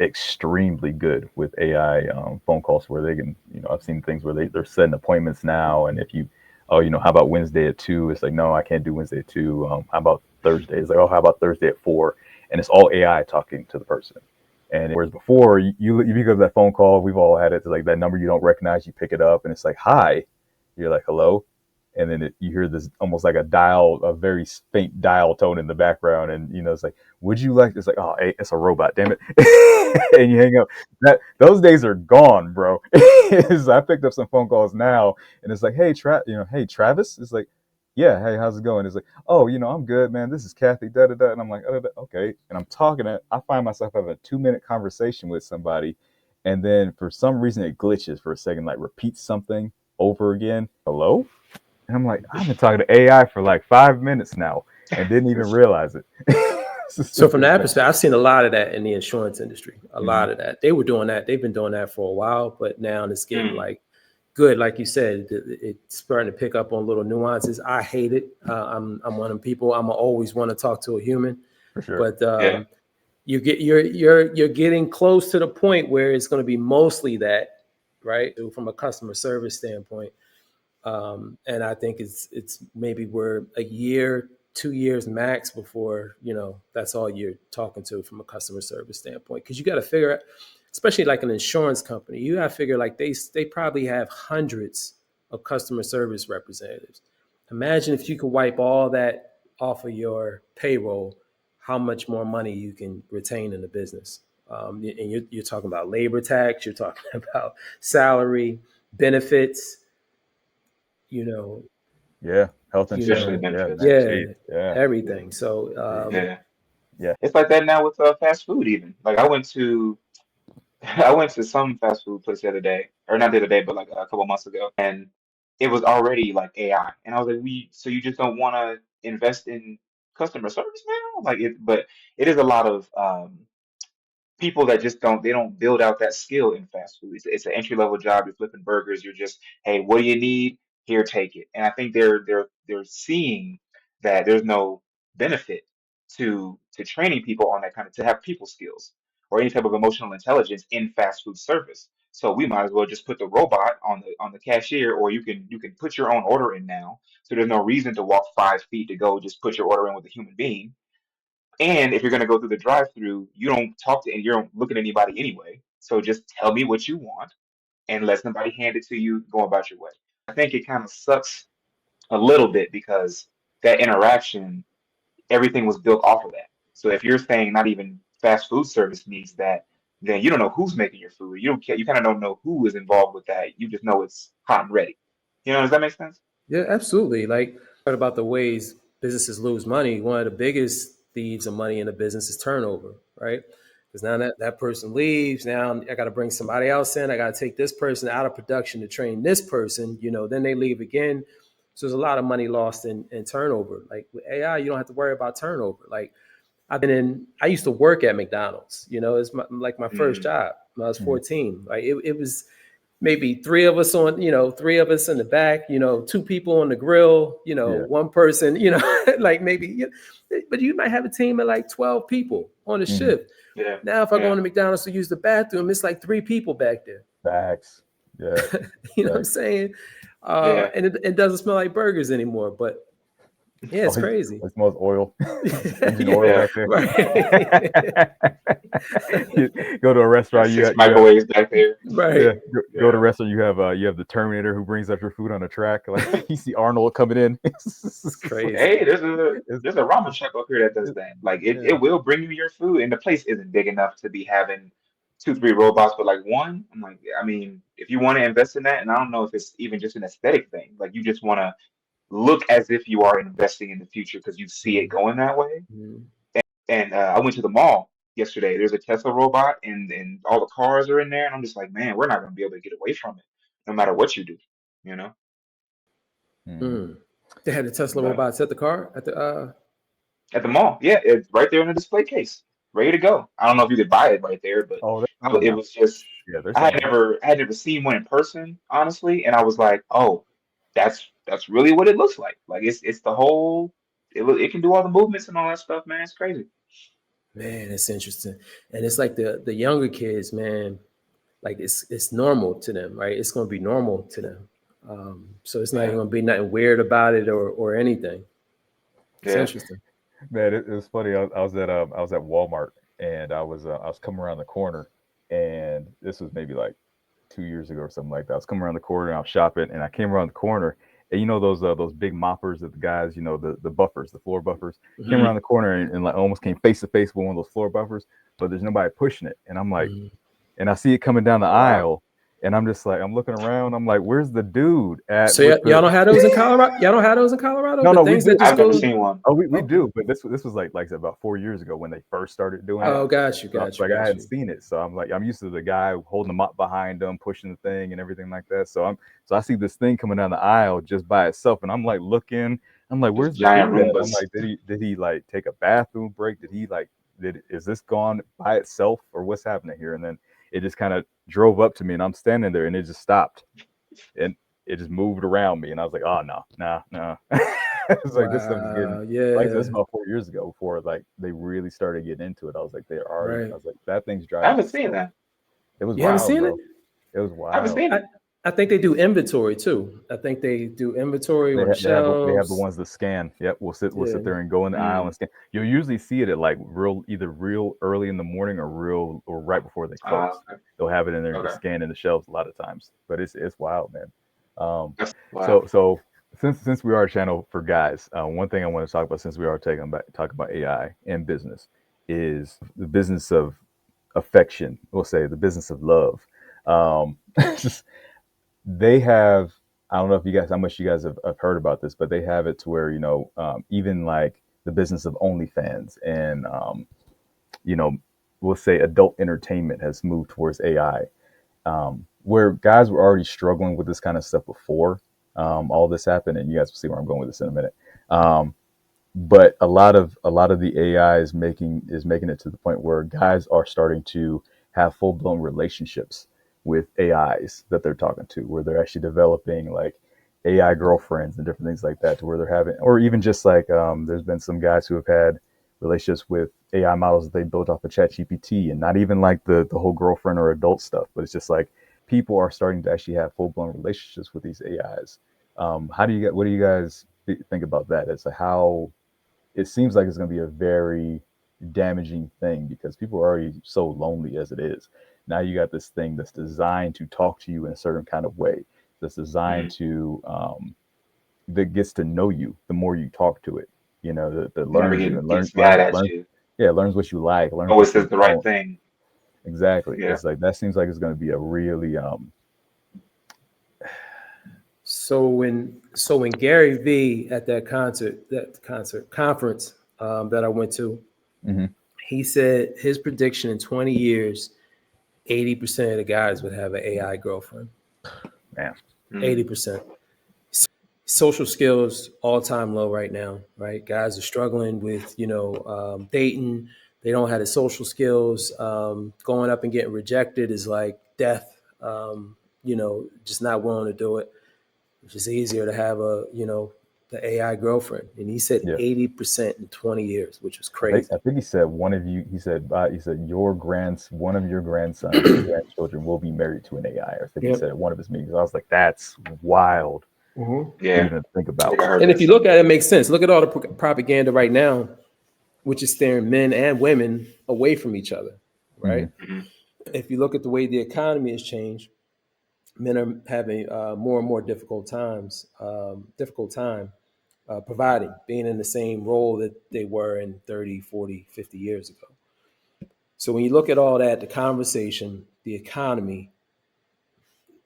Speaker 2: extremely good with AI phone calls where they can, I've seen things where they're setting appointments now. And if you, oh, how about Wednesday at 2? It's like, no, I can't do Wednesday at 2. How about Thursday? It's like, oh, how about Thursday at 4? And it's all AI talking to the person. And whereas before, you pick up that phone call, we've all had it, like that number you don't recognize, you pick it up and it's like, hi. You're like, hello. And then you hear this almost like a very faint dial tone in the background. And, it's like, would you like, it's like, oh, hey, it's a robot, damn it. And you hang up. Those days are gone, bro. I picked up some phone calls now and it's like, hey, hey, Travis. It's like, yeah, hey, how's it going? It's like, oh, I'm good, man. This is Kathy, da da da. And I'm like, okay. And I'm talking I find myself having a 2-minute conversation with somebody. And then for some reason it glitches for a second, like repeats something over again. Hello? And I'm like, I've been talking to AI for like 5 minutes now and didn't even realize it.
Speaker 1: So from that perspective, I've seen a lot of that in the insurance industry. A lot
Speaker 2: Mhm.
Speaker 1: of that. They were doing that. They've been doing that for a while, but now it's getting
Speaker 4: Mm.
Speaker 1: like good. Like you said, it's starting to pick up on little nuances. I hate it. I'm one of them people. I'm always want to talk to a human,
Speaker 2: For sure.
Speaker 1: but
Speaker 4: Yeah.
Speaker 1: you're getting close to the point where it's going to be mostly that, right? From a customer service standpoint. And I think it's maybe we're a year, 2 years max before that's all you're talking to from a customer service standpoint. Because you got to figure out, especially like an insurance company, you got to figure like they probably have hundreds of customer service representatives. Imagine if you could wipe all that off of your payroll, how much more money you can retain in the business. And you're talking about labor tax, you're talking about salary, benefits, you know,
Speaker 2: Yeah. Health
Speaker 4: Especially
Speaker 2: insurance. Yeah,
Speaker 4: benefits.
Speaker 2: man.
Speaker 1: yeah,
Speaker 2: Jeez. Yeah.
Speaker 1: everything. So,
Speaker 2: Jeez.
Speaker 4: Yeah.
Speaker 2: Yeah.
Speaker 4: It's like that now with fast food even. Like I went to I went to some fast food place the other day, or not the other day, but like a couple months ago, and it was already like AI. And I was like, so you just don't want to invest in customer service now? Like but it is a lot of people that just don't build out that skill in fast food. It's an entry level job. You're flipping burgers. You're just, hey, what do you need? Here, take it. And I think they're seeing that there's no benefit to training people on that kind of to have people skills or any type of emotional intelligence in fast food service. So we might as well just put the robot on the cashier, or you can put your own order in now. So there's no reason to walk 5 feet to go just put your order in with a human being. And if you're going to go through the drive-through, you don't talk to and you don't look at anybody anyway. So just tell me what you want and let somebody hand it to you, go about your way. I think it kind of sucks a little bit because that interaction, everything was built off of that. So if you're saying not even fast food service needs that, then you don't know who's making your food. You don't care. You kind of don't know who is involved with that. You just know it's hot and ready. Does that make sense?
Speaker 1: yeah, absolutely. Like, heard about the ways businesses lose money. One of the biggest thieves of money in the business is turnover, right? Because now that person leaves, now I got to bring somebody else in. I got to take this person out of production to train this person. Then they leave again. So there's a lot of money lost in turnover. Like with AI, you don't have to worry about turnover. Like I used to work at McDonald's. It's like my first
Speaker 4: Mm,
Speaker 1: job when I was
Speaker 2: Mhm.
Speaker 1: 14. Like it was maybe three of us in the back, two people on the grill,
Speaker 2: Yeah.
Speaker 1: one person, like maybe, but you might have a team of like 12 people on a
Speaker 2: Mhm.
Speaker 1: shift.
Speaker 4: yeah,
Speaker 1: Now, if I go
Speaker 4: yeah,
Speaker 1: into McDonald's to use the bathroom, it's like 3 people back there.
Speaker 2: Facts. Yeah.
Speaker 1: You know what I'm
Speaker 2: Facts.
Speaker 1: saying?
Speaker 4: yeah,
Speaker 1: And it doesn't smell like burgers anymore, but yeah,
Speaker 2: Oh,
Speaker 1: it's crazy.
Speaker 2: it smells oil, engine oil
Speaker 1: Yeah,
Speaker 4: yeah.
Speaker 2: back there.
Speaker 1: right.
Speaker 2: You go to a
Speaker 4: Got
Speaker 2: restaurant,
Speaker 4: six
Speaker 2: you have
Speaker 4: microwaves back there.
Speaker 1: Right.
Speaker 2: yeah, go to a
Speaker 4: Yeah.
Speaker 2: restaurant, you have the Terminator who brings up your food on a track. Like you see Arnold coming in.
Speaker 1: It's
Speaker 2: It's like,
Speaker 1: crazy.
Speaker 4: Hey,
Speaker 2: it's,
Speaker 4: there's a ramen truck up here that does that. Like
Speaker 1: Yeah.
Speaker 4: it will bring you your food, and the place isn't big enough to be having two, three robots, but like one, I'm like, I mean, if you want to invest in that, and I don't know if it's even just an aesthetic thing, like you just want to look as if you are investing in the future because you see it
Speaker 1: Mhm.
Speaker 4: going that way.
Speaker 1: Mhm.
Speaker 4: And I went to the mall yesterday. There's a Tesla robot, and all the cars are in there, and I'm just like, man, we're not going to be able to get away from it, no matter what you do, you know.
Speaker 2: Mhm.
Speaker 1: Mm. They had the Tesla
Speaker 4: But
Speaker 1: robots at the car at the
Speaker 4: at the mall, yeah, it's right there in the display case, ready to go. I don't know if you could buy it right there, but
Speaker 2: Oh, they're selling
Speaker 4: it
Speaker 2: them.
Speaker 4: was just
Speaker 2: Yeah, they're
Speaker 4: I had
Speaker 2: selling them.
Speaker 4: never seen one in person, honestly, and I was like, oh, that's really what it looks like. Like it's the whole it can do all the movements and all that stuff, man. It's crazy.
Speaker 1: Man, it's interesting. And it's like the younger kids, man, like it's normal to them, right? It's going to be normal to them. So it's not even
Speaker 4: Yeah,
Speaker 1: going to be nothing weird about it or anything. It's
Speaker 4: yeah.
Speaker 1: interesting.
Speaker 2: Man, it was funny. I was at Walmart, and I was coming around the corner, and this was maybe like 2 years ago or something like that. I was coming around the corner and I was shopping, and I came around the corner, and you know those big moppers that the guys, you know, the buffers, the floor buffers, came
Speaker 4: Hmm.
Speaker 2: around the corner and like almost came face to face with one of those floor buffers, but there's nobody pushing it, and I'm like,
Speaker 1: Mhm.
Speaker 2: and I see it coming down the
Speaker 4: Oh wow.
Speaker 2: aisle, and I'm just like, I'm looking around, I'm like, where's the dude at
Speaker 1: So
Speaker 2: with
Speaker 1: y'all
Speaker 2: the
Speaker 1: don't have those in Colorado? Y'all don't have those in Colorado?
Speaker 2: no,
Speaker 1: The
Speaker 2: no, we
Speaker 1: things that
Speaker 2: do.
Speaker 1: just
Speaker 4: I've never
Speaker 1: go.
Speaker 4: seen one.
Speaker 2: Oh, we
Speaker 1: Okay.
Speaker 2: do, but this was like I said, about 4 years ago when they first started doing it.
Speaker 1: Oh, got you,
Speaker 2: So I was
Speaker 1: got you,
Speaker 2: like, I
Speaker 1: got
Speaker 2: hadn't
Speaker 1: you.
Speaker 2: seen it, so I'm like, I'm used to the guy holding them up behind them, pushing the thing and everything like that. So I see this thing coming down the aisle just by itself, and I'm like looking, I'm like,
Speaker 4: Just
Speaker 2: where's the
Speaker 4: giant
Speaker 2: dude at? I'm
Speaker 4: Roombas.
Speaker 2: like, did he like take a bathroom break? Did he like did is this gone by itself or what's happening here? And then it just kind of drove up to me, and I'm standing there, and it just stopped, and it just moved around me, and I was like, oh no, no, no. It's like this stuff is getting
Speaker 1: Wow.
Speaker 2: like I said, this is
Speaker 1: Yeah.
Speaker 2: about 4 years ago before like they really started getting into it. I was like, they're already. I
Speaker 1: Right.
Speaker 2: was like, that thing's
Speaker 4: I
Speaker 2: driving
Speaker 4: haven't seen
Speaker 2: itself.
Speaker 4: that.
Speaker 2: It was
Speaker 1: You haven't
Speaker 4: Wow.
Speaker 2: wild,
Speaker 1: seen it?
Speaker 2: bro. It was
Speaker 4: I haven't
Speaker 2: wild.
Speaker 4: seen
Speaker 1: I
Speaker 4: it.
Speaker 1: I think they do inventory too. I think they do inventory on the
Speaker 2: They have the
Speaker 1: shelves.
Speaker 2: ones that scan. Yep, we'll
Speaker 1: Yeah.
Speaker 2: sit there and go in the aisle
Speaker 4: Mm.
Speaker 2: and scan. You'll usually see it at like real early in the morning or right before they close.
Speaker 4: Okay.
Speaker 2: They'll have it in there just
Speaker 4: Okay.
Speaker 2: scanning the shelves a lot of times. But it's wild, man. Um,
Speaker 4: That's wow.
Speaker 2: so since we are a channel for guys, one thing I want to talk about since we are talking about AI and business is the business of affection. We'll say the business of love. Um, they have I don't know if you guys how much you guys have heard about this, but they have it to where even like the business of OnlyFans and you know we'll say adult entertainment has moved towards AI, where guys were already struggling with this kind of stuff before all this happened, and you guys will see where I'm going with this in a minute. Um, but a lot of the AI is making it to the point where guys are starting to have full blown relationships with AIs that they're talking to, where they're actually developing like AI girlfriends and different things like that, to where they're having, or even just like there's been some guys who have had relationships with AI models that they built off of ChatGPT, and not even like the whole girlfriend or adult stuff, but it's just like people are starting to actually have full blown relationships with these AIs. How do you get? What do you guys think about that? As to how it seems like it's going to be a very damaging thing because people are already so lonely as it is. Now you got this thing that's designed to talk to you in a certain kind of way, that's designed
Speaker 4: Mm.
Speaker 2: to that gets to know you the more you talk to it. You know, that
Speaker 4: Never
Speaker 2: learns you and
Speaker 4: gets mad at
Speaker 2: learns,
Speaker 4: you.
Speaker 2: yeah, learns what you like, learns
Speaker 4: Always
Speaker 2: what
Speaker 4: says
Speaker 2: you
Speaker 4: the right
Speaker 2: don't.
Speaker 4: thing.
Speaker 2: Exactly.
Speaker 4: Yeah.
Speaker 2: It's like that seems like it's going to be a really
Speaker 1: So when Gary V at that conference that I went to,
Speaker 2: mhm.
Speaker 1: he said his prediction in 20 years, 80% of the guys would have an AI girlfriend.
Speaker 2: Man.
Speaker 4: Mm.
Speaker 1: 80%. Social skills all time low right now, right? Guys are struggling with dating. They don't have the social skills. Going up and getting rejected is like death. Just not willing to do it. It's just easier to have the AI girlfriend. And he said
Speaker 2: Yeah.
Speaker 1: 80% in 20 years, which was crazy.
Speaker 2: I think he said one of you. He said one of your grandsons or grandchildren will be married to an AI. I think he
Speaker 1: Yep.
Speaker 2: said at one of his meetings. I was like, that's wild to
Speaker 4: Yeah.
Speaker 2: even think
Speaker 4: I
Speaker 2: about.
Speaker 4: think I heard
Speaker 1: And if
Speaker 4: that
Speaker 1: you
Speaker 4: too.
Speaker 1: look at it, it makes sense. Look at all the propaganda right now, which is steering men and women away from each other, right?
Speaker 2: Hmm.
Speaker 4: Hmm.
Speaker 1: If you look at the way the economy has changed, men are having more and more difficult time providing, being in the same role that they were in 30, 40, 50 years ago. So when you look at all that, the conversation, the economy,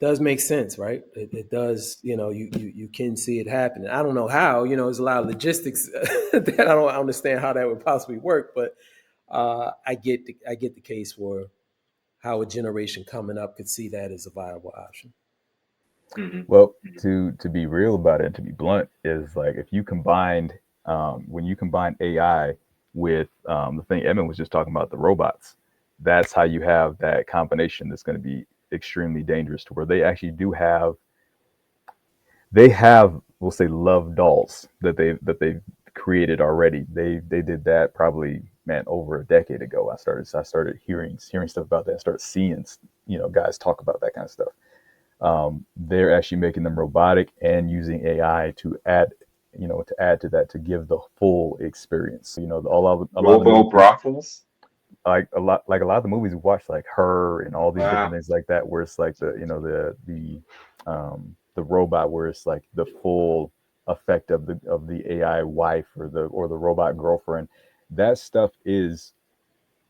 Speaker 1: does make sense, right? It does, you can see it happening. I don't know how, there's a lot of logistics that I don't understand how that would possibly work, but I get the case for how a generation coming up could see that as a viable option.
Speaker 4: Hmm.
Speaker 2: Well, to be real about it and to be blunt, is like if you combined when you combine AI with the thing Evan was just talking about, the robots, that's how you have that combination that's going to be extremely dangerous, to where they have we'll say love dolls that they've created already. They did that probably man, over a decade ago. I started hearing stuff about that. I started seeing, guys talk about that kind of stuff. They're actually making them robotic and using AI to add, to that, to give the full experience. A lot of the
Speaker 4: Robo
Speaker 2: movies,
Speaker 4: brothels.
Speaker 2: a lot of the movies we watch, like Her and all these different
Speaker 4: Wow.
Speaker 2: things like that, where it's like the robot, where it's like the full effect of the AI wife or the robot girlfriend. That stuff is,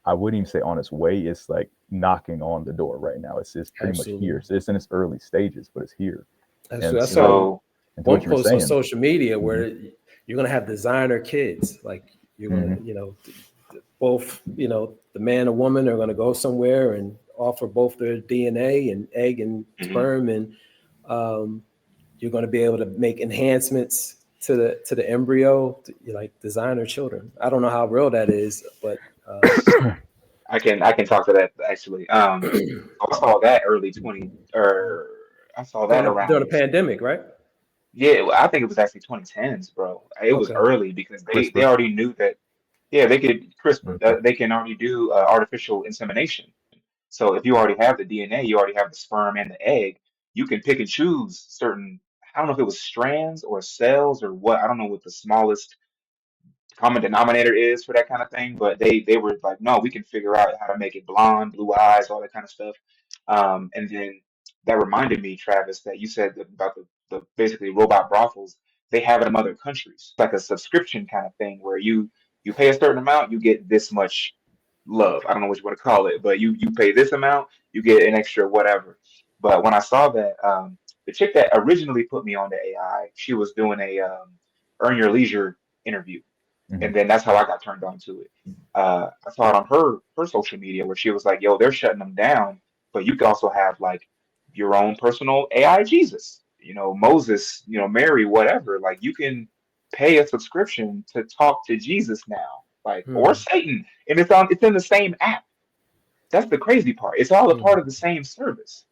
Speaker 2: I wouldn't even say on its way. It's like knocking on the door right now. It's pretty much
Speaker 1: Absolutely.
Speaker 2: here. It's in its early stages, but it's here. And
Speaker 1: Absolutely. I saw
Speaker 2: so,
Speaker 4: So
Speaker 2: and to
Speaker 1: one
Speaker 2: what you were
Speaker 1: post on
Speaker 2: saying,
Speaker 1: social media
Speaker 2: hmm
Speaker 1: where you're gonna have designer kids. Like you're gonna,
Speaker 2: hmm
Speaker 1: both, the man and woman are gonna go somewhere and offer both their DNA and egg and
Speaker 4: mhm.
Speaker 1: sperm, and um, you're gonna be able to make enhancements to the embryo, like designer children. I don't know how real that is, but
Speaker 4: I can talk to that actually. I saw that early 20 or I saw that
Speaker 1: during the
Speaker 4: around.
Speaker 1: pandemic, right?
Speaker 4: Yeah, well, I think it was actually 2010s, bro. It was
Speaker 1: Okay.
Speaker 4: early because they
Speaker 2: CRISPR.
Speaker 4: already knew that. Yeah, they could CRISPR.
Speaker 2: Hmm
Speaker 4: They can already do artificial insemination. So if you already have the DNA, you already have the sperm and the egg. You can pick and choose certain. I don't know if it was strands or cells or what. I don't know what the smallest common denominator is for that kind of thing. But they were like, no, we can figure out how to make it blonde, blue eyes, all that kind of stuff. And then that reminded me, Travis, that you said about the basically robot brothels. They have it in other countries, like a subscription kind of thing where you pay a certain amount, you get this much love. I don't know what you want to call it, but you pay this amount, you get an extra whatever. But when I saw that, the chick that originally put me on the AI, she was doing a earn your leisure interview,
Speaker 2: hmm
Speaker 4: and then that's how I got turned on to it. I saw it on her social media where she was like, "Yo, they're shutting them down, but you can also have like your own personal AI Jesus, Moses, Mary, whatever. Like you can pay a subscription to talk to Jesus now, like or
Speaker 1: Hmm.
Speaker 4: Satan, and it's in the same app. That's the crazy part. It's all a
Speaker 1: Hmm.
Speaker 4: part of the same service."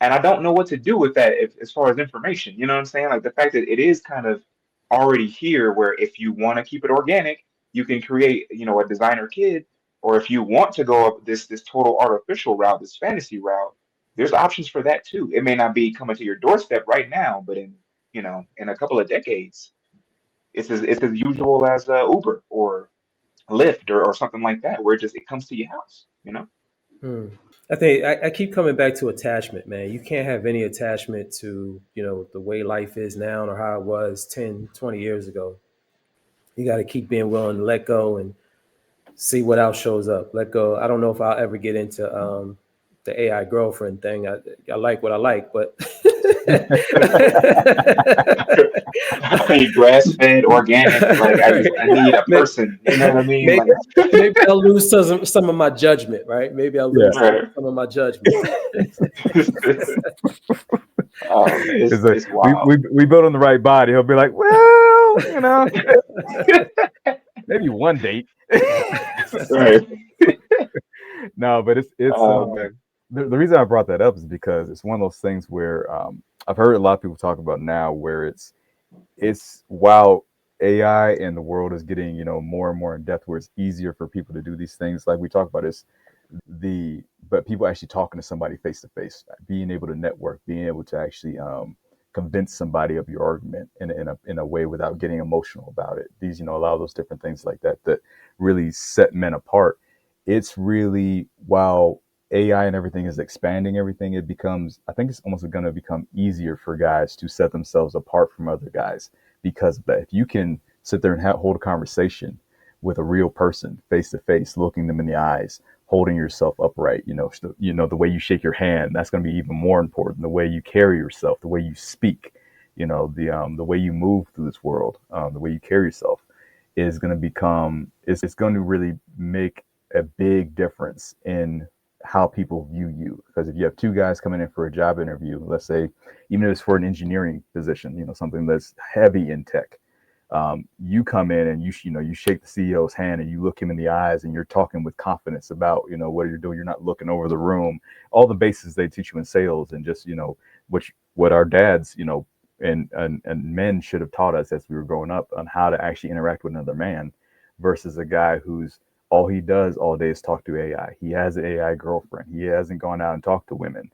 Speaker 4: And I don't know what to do with that as far as information. You know what I'm saying? Like the fact that it is kind of already here, where if you want to keep it organic, you can create, a designer kid, or if you want to go up this total artificial route, this fantasy route, there's options for that too. It may not be coming to your doorstep right now, but in a couple of decades, it's as usual as Uber or Lyft or something like that, where it comes to your house.
Speaker 1: Hmm. I think I keep coming back to attachment, man. You can't have any attachment to, the way life is now or how it was 10, 20 years ago. You got to keep being willing to let go and see what else shows up. Let go. I don't know if I'll ever get into the AI girlfriend thing. I like what I like, but
Speaker 4: I mean, grass fed, organic. Like I need a
Speaker 1: May-
Speaker 4: person. You know what I mean?
Speaker 1: maybe
Speaker 4: Like,
Speaker 1: maybe I'll lose some of my judgment, right? Maybe I'll
Speaker 2: Yeah.
Speaker 1: lose
Speaker 4: right.
Speaker 1: some of my judgment.
Speaker 4: Oh man,
Speaker 2: It's
Speaker 4: it's
Speaker 2: like
Speaker 4: it's wild.
Speaker 2: we built on the right body. He'll be like, well, maybe one date.
Speaker 4: Right.
Speaker 2: No, but it's
Speaker 4: Oh man.
Speaker 2: the reason I brought that up is because it's one of those things where I've heard a lot of people talk about now, where it's while AI and the world is getting more and more in depth, where it's easier for people to do these things like we talk about, is but people actually talking to somebody face to face, being able to network, being able to actually convince somebody of your argument in a way without getting emotional about it. These, a lot of those different things like that really set men apart. It's really, while AI and everything is expanding everything, it becomes, I think it's almost going to become easier for guys to set themselves apart from other guys because of that. If you can sit there and hold a conversation with a real person face to face, looking them in the eyes, holding yourself upright, the way you shake your hand, that's going to be even more important. The way you carry yourself, the way you speak, the way you move through this world, the way you carry yourself is going to become, it's going to really make a big difference in how people view you. Because if you have two guys coming in for a job interview, let's say, even if it's for an engineering position, something that's heavy in tech, you come in and you shake the CEO's hand and you look him in the eyes and you're talking with confidence about what you're doing. You're not looking over the room. All the bases they teach you in sales, and just what our dads and men should have taught us as we were growing up, on how to actually interact with another man, versus a guy who's all he does all day is talk to AI. He has an AI girlfriend. He hasn't gone out and talked to women.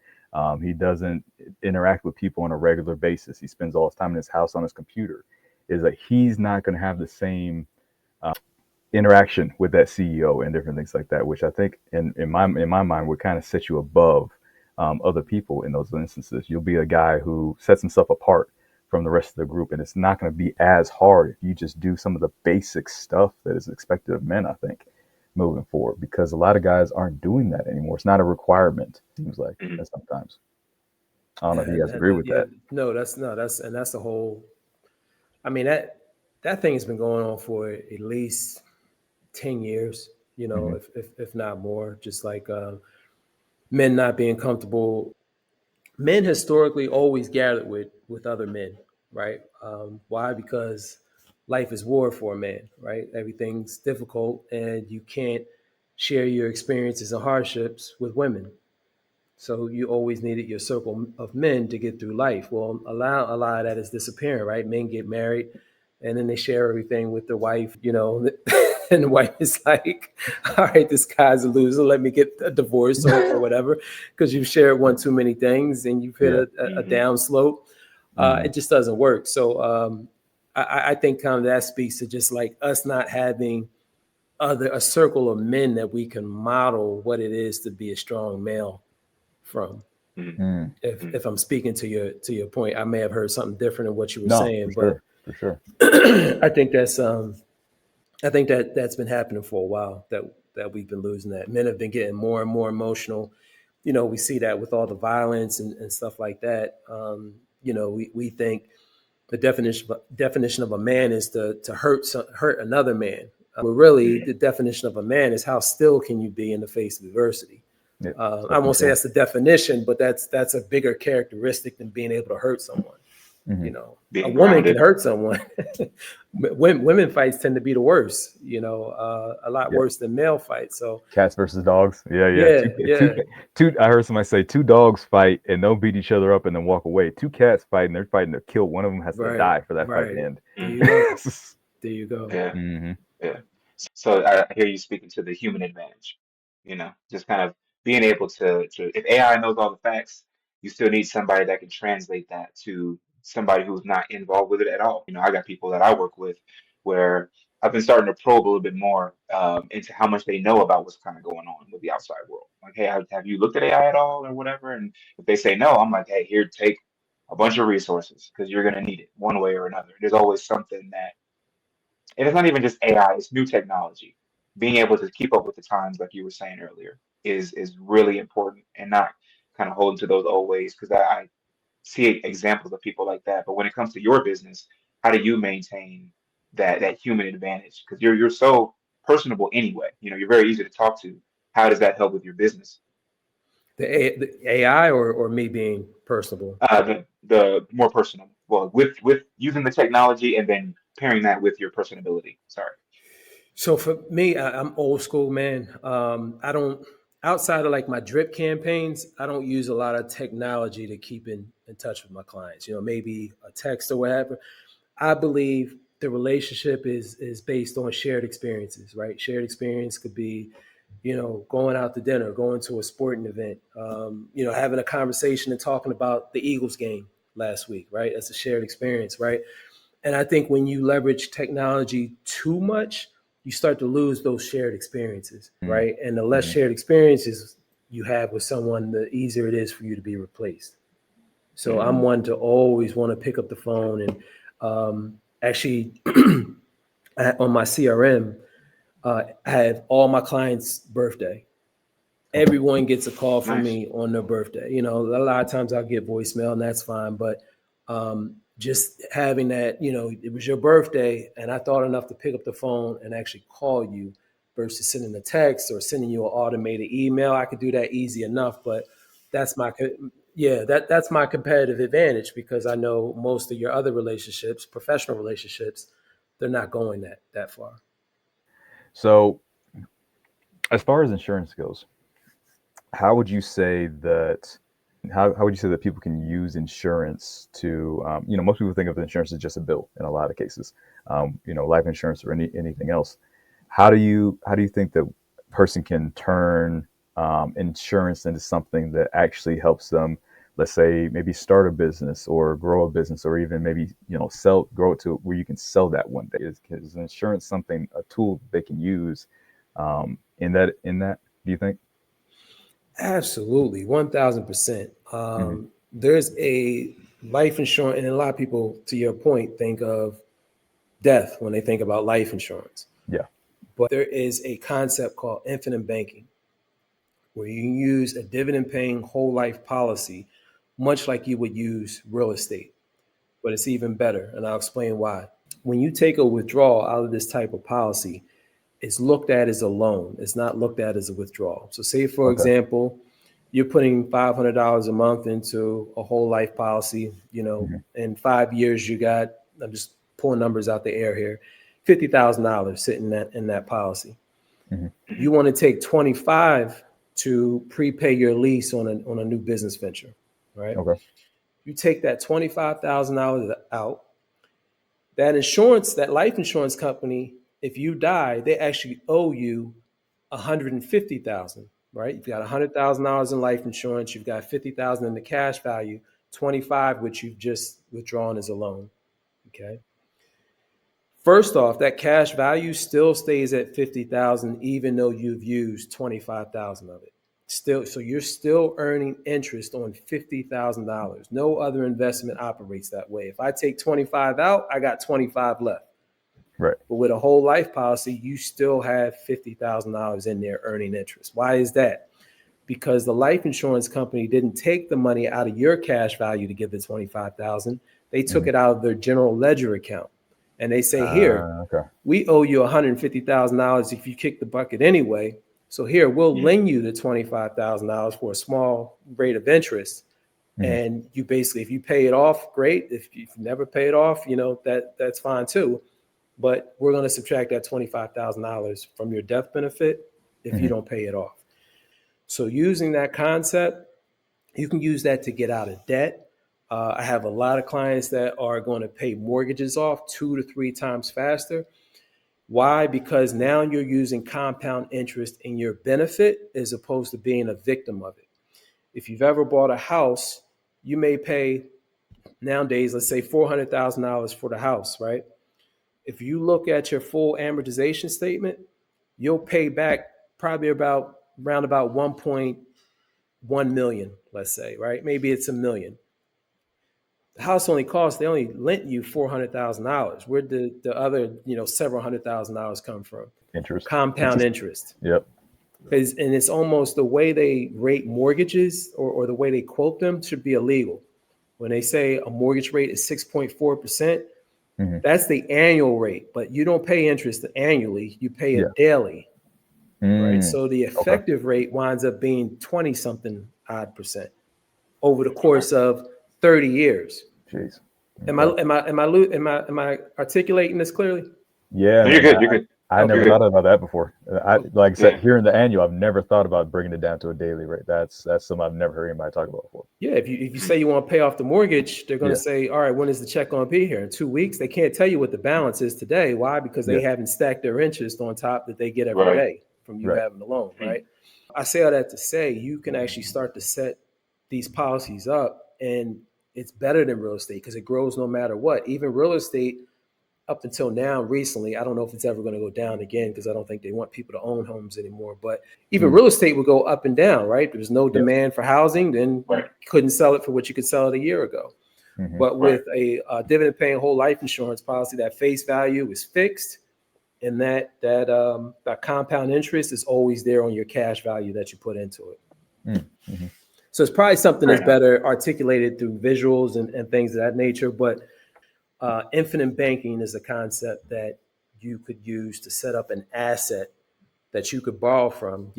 Speaker 2: He doesn't interact with people on a regular basis. He spends all his time in his house on his computer. Is that he's not going to have the same interaction with that CEO and different things like that, which I think in my mind would kind of set you above other people in those instances. You'll be a guy who sets himself apart from the rest of the group, and it's not going to be as hard if you just do some of the basic stuff that is expected of men, I think, moving forward, because a lot of guys aren't doing that anymore. It's not a requirement, seems like,
Speaker 4: Mhm.
Speaker 2: sometimes. I don't know if you
Speaker 1: And
Speaker 2: guys agree with
Speaker 1: yeah,
Speaker 2: that.
Speaker 1: no, that's the whole. I mean that thing has been going on for at least 10 years. You know,
Speaker 2: Hmm.
Speaker 1: if not more. Just like men not being comfortable. Men historically always gathered with other men, right? Why? Because life is war for a man, right? Everything's difficult, and you can't share your experiences and hardships with women. So you always needed your circle of men to get through life. Well, a lot of that is disappearing, right? Men get married and then they share everything with their wife, you know, and the wife is like, all right, this guy's a loser. Let me get a divorce or whatever, because you've shared one too many things and you've hit
Speaker 2: Yeah.
Speaker 1: a
Speaker 4: Mhm.
Speaker 1: down slope.
Speaker 2: Hmm.
Speaker 1: It just doesn't work. So I think kind of that speaks to just like us not having a circle of men that we can model what it is to be a strong male from.
Speaker 4: Mhm.
Speaker 2: Mm.
Speaker 4: Mhm.
Speaker 1: If I'm speaking to your point, I may have heard something different in what you were
Speaker 2: No, for
Speaker 1: saying, but
Speaker 2: sure, for sure.
Speaker 1: I think I think that's been happening for a while, that we've been losing that. Men have been getting more and more emotional. You know, we see that with all the violence and stuff like that. You know, we think the definition of a man is to hurt another man. But really,
Speaker 4: Mhm.
Speaker 1: the definition of a man is how still can you be in the face of adversity.
Speaker 2: Yeah,
Speaker 1: I won't say
Speaker 2: self-control.
Speaker 1: that's the definition, but that's a bigger characteristic than being able to hurt someone. You
Speaker 2: Hmm.
Speaker 1: know, a
Speaker 4: Being
Speaker 1: woman can
Speaker 4: grounded.
Speaker 1: hurt someone. Women fights tend to be the worst. You know, a lot
Speaker 2: Yeah.
Speaker 1: worse than male fights. So
Speaker 2: Cats versus dogs. Yeah, yeah.
Speaker 1: yeah, yeah,
Speaker 2: Two. I heard somebody say two dogs fight and they'll beat each other up and then walk away. Two cats fight and they're fighting to kill. One of them has to
Speaker 1: right,
Speaker 2: die for that fight to
Speaker 1: right.
Speaker 2: end.
Speaker 1: There
Speaker 4: Mhm.
Speaker 1: you go. There you go.
Speaker 4: Yeah.
Speaker 2: Hmm.
Speaker 4: Yeah. So I hear you speaking to the human advantage, just kind of being able to if AI knows all the facts, you still need somebody that can translate that to somebody who's not involved with it at all. I got people that I work with where I've been starting to probe a little bit more into how much they know about what's kind of going on with the outside world. Like, hey, have you looked at AI at all or whatever? And if they say no, I'm like, hey, here, take a bunch of resources because you're going to need it one way or another. There's always something that and it's not even just AI, it's new technology. Being able to keep up with the times, like you were saying earlier, is really important and not kind of holding to those old ways because I see examples of people like that. But when it comes to your business, how do you maintain that human advantage? Because you're so personable anyway. You're very easy to talk to. How does that help with your business?
Speaker 1: The AI or me being personable.
Speaker 4: The more personal, well, with using the technology and then pairing that with your personability. Sorry.
Speaker 1: So for me, I'm old school, man. I don't outside of like my drip campaigns, I don't use a lot of technology to keep in touch with my clients. You know, maybe a text or whatever. I believe the relationship is based on shared experiences, right? Shared experience could be, you know, going out to dinner, going to a sporting event, you know, having a conversation and talking about the Eagles game last week, right? That's a shared experience, right? And I think when you leverage technology too much, you start to lose those shared experiences, right? And the less
Speaker 2: Hmm.
Speaker 1: shared experiences you have with someone, the easier it is for you to be replaced. So I'm
Speaker 4: Mhm.
Speaker 1: one to always want to pick up the phone and actually on my CRM, I have all my clients' birthday.
Speaker 2: Okay.
Speaker 1: Everyone gets a call from
Speaker 4: Nice.
Speaker 1: me on their birthday. You know, a lot of times I'll get voicemail and that's fine, but just having that, you know, it was your birthday and I thought enough to pick up the phone and actually call you versus sending a text or sending you an automated email. I could do that easy enough, but that's my yeah, that's my competitive advantage because I know most of your other relationships, professional relationships, they're not going that far.
Speaker 2: So, as far as insurance goes, how would you say that? How would you say that people can use insurance to, most people think of insurance as just a bill in a lot of cases, life insurance or anything else. How do you think that person can turn insurance into something that actually helps them, let's say maybe start a business or grow a business, or even maybe grow it to where you can sell that one day? Is insurance something, a tool they can use in that, do you think?
Speaker 1: Absolutely, 1000%.
Speaker 2: Hmm.
Speaker 1: There's a life insurance, and a lot of people, to your point, think of death when they think about life insurance.
Speaker 2: Yeah.
Speaker 1: But there is a concept called infinite banking, where you can use a dividend paying whole life policy, much like you would use real estate. But it's even better, and I'll explain why. When you take a withdrawal out of this type of policy, it's looked at as a loan. It's not looked at as a withdrawal. So, say for
Speaker 2: Okay.
Speaker 1: example, you're putting $500 a month into a whole life policy.
Speaker 2: Hmm.
Speaker 1: In 5 years, you got, I'm just pulling numbers out the air here, $50,000 sitting in that policy.
Speaker 2: Hmm.
Speaker 1: You want to take 25 to prepay your lease on a new business venture, right?
Speaker 2: Okay.
Speaker 1: You take that $25,000 out. That insurance, that life insurance company, if you die, they actually owe you 150,000, right? You've got $100,000 in life insurance, you've got 50,000 in the cash value, 25 which you've just withdrawn as a loan. Okay. First off, that cash value still stays at 50,000 even though you've used 25,000 of it. Still, so you're still earning interest on $50,000. No other investment operates that way. If I take 25 out, I got 25 left.
Speaker 2: Right.
Speaker 1: But with a whole life policy, you still have $50,000 in there earning interest. Why is that? Because the life insurance company didn't take the money out of your cash value to give the 25,000. They took
Speaker 2: Hmm.
Speaker 1: it out of their general ledger account. And they say, here,
Speaker 2: Okay.
Speaker 1: we owe you $150,000 if you kick the bucket anyway. So here, we'll lend you the $25,000 for a small rate of interest.
Speaker 2: Hmm.
Speaker 1: And you basically, if you pay it off, great. If you never pay it off, that's fine too. But we're going to subtract that $25,000 from your death benefit if you
Speaker 2: Hmm.
Speaker 1: don't pay it off. So using that concept, you can use that to get out of debt. I have a lot of clients that are going to pay mortgages off 2 to 3 times faster. Why? Because now you're using compound interest in your benefit as opposed to being a victim of it. If you've ever bought a house, you may pay nowadays, let's say $400,000 for the house, right? If you look at your full amortization statement, you'll pay back probably about around about 1.1 million, let's say, right? Maybe it's a million. The house only costs, they only lent you $400,000. Where did the other, several $100,000 come from?
Speaker 2: Interest.
Speaker 1: Compound interest.
Speaker 2: Yep.
Speaker 1: And it's almost the way they rate mortgages or the way they quote them should be illegal. When they say a mortgage rate is 6.4%,
Speaker 2: Hmm.
Speaker 1: that's the annual rate, but you don't pay interest annually, you pay
Speaker 2: Yeah.
Speaker 1: it daily, right?
Speaker 2: Mm.
Speaker 1: So the
Speaker 2: Okay.
Speaker 1: effective rate winds up being 20 something odd percent over the
Speaker 4: Okay.
Speaker 1: course of 30 years.
Speaker 2: Jeez.
Speaker 1: Am I
Speaker 2: Okay.
Speaker 1: am I am I am I articulating this clearly?
Speaker 2: Yeah,
Speaker 4: No, you're
Speaker 2: man.
Speaker 4: good. You're good.
Speaker 2: I
Speaker 1: Okay.
Speaker 2: never
Speaker 4: You're good.
Speaker 2: thought about that before. I like I said,
Speaker 4: Yeah.
Speaker 2: here in the annual, I've never thought about bringing it down to a daily rate. That's something I've never heard anybody talk about before.
Speaker 1: Yeah, if you say you want to pay off the mortgage, they're going to
Speaker 2: Yeah.
Speaker 1: say, all right, when is the check going to be here? In 2 weeks. They can't tell you what the balance is today. Why? Because they
Speaker 2: Yeah.
Speaker 1: haven't stacked their interest on top that they get every
Speaker 4: Right.
Speaker 1: day from you
Speaker 2: Right.
Speaker 1: having the loan,
Speaker 4: Mm.
Speaker 1: right? I say all that to say you can actually start to set these policies up, and it's better than real estate because it grows no matter what. Even real estate, up until now, recently, I don't know if it's ever going to go down again because I don't think they want people to own homes anymore. But even
Speaker 2: Mm.
Speaker 1: real estate would go up and down, right? There's no
Speaker 2: Yep.
Speaker 1: demand for housing, then you
Speaker 4: Right.
Speaker 1: couldn't sell it for what you could sell it a year ago.
Speaker 2: Hmm.
Speaker 1: But
Speaker 4: Right.
Speaker 1: with a dividend paying whole life insurance policy, that face value is fixed, and that compound interest is always there on your cash value that you put into it.
Speaker 2: Mm-hmm.
Speaker 1: So it's probably something that's
Speaker 4: Right.
Speaker 1: better articulated through visuals and things of that nature. But infinite banking is a concept that you could use to set up an asset that you could borrow from.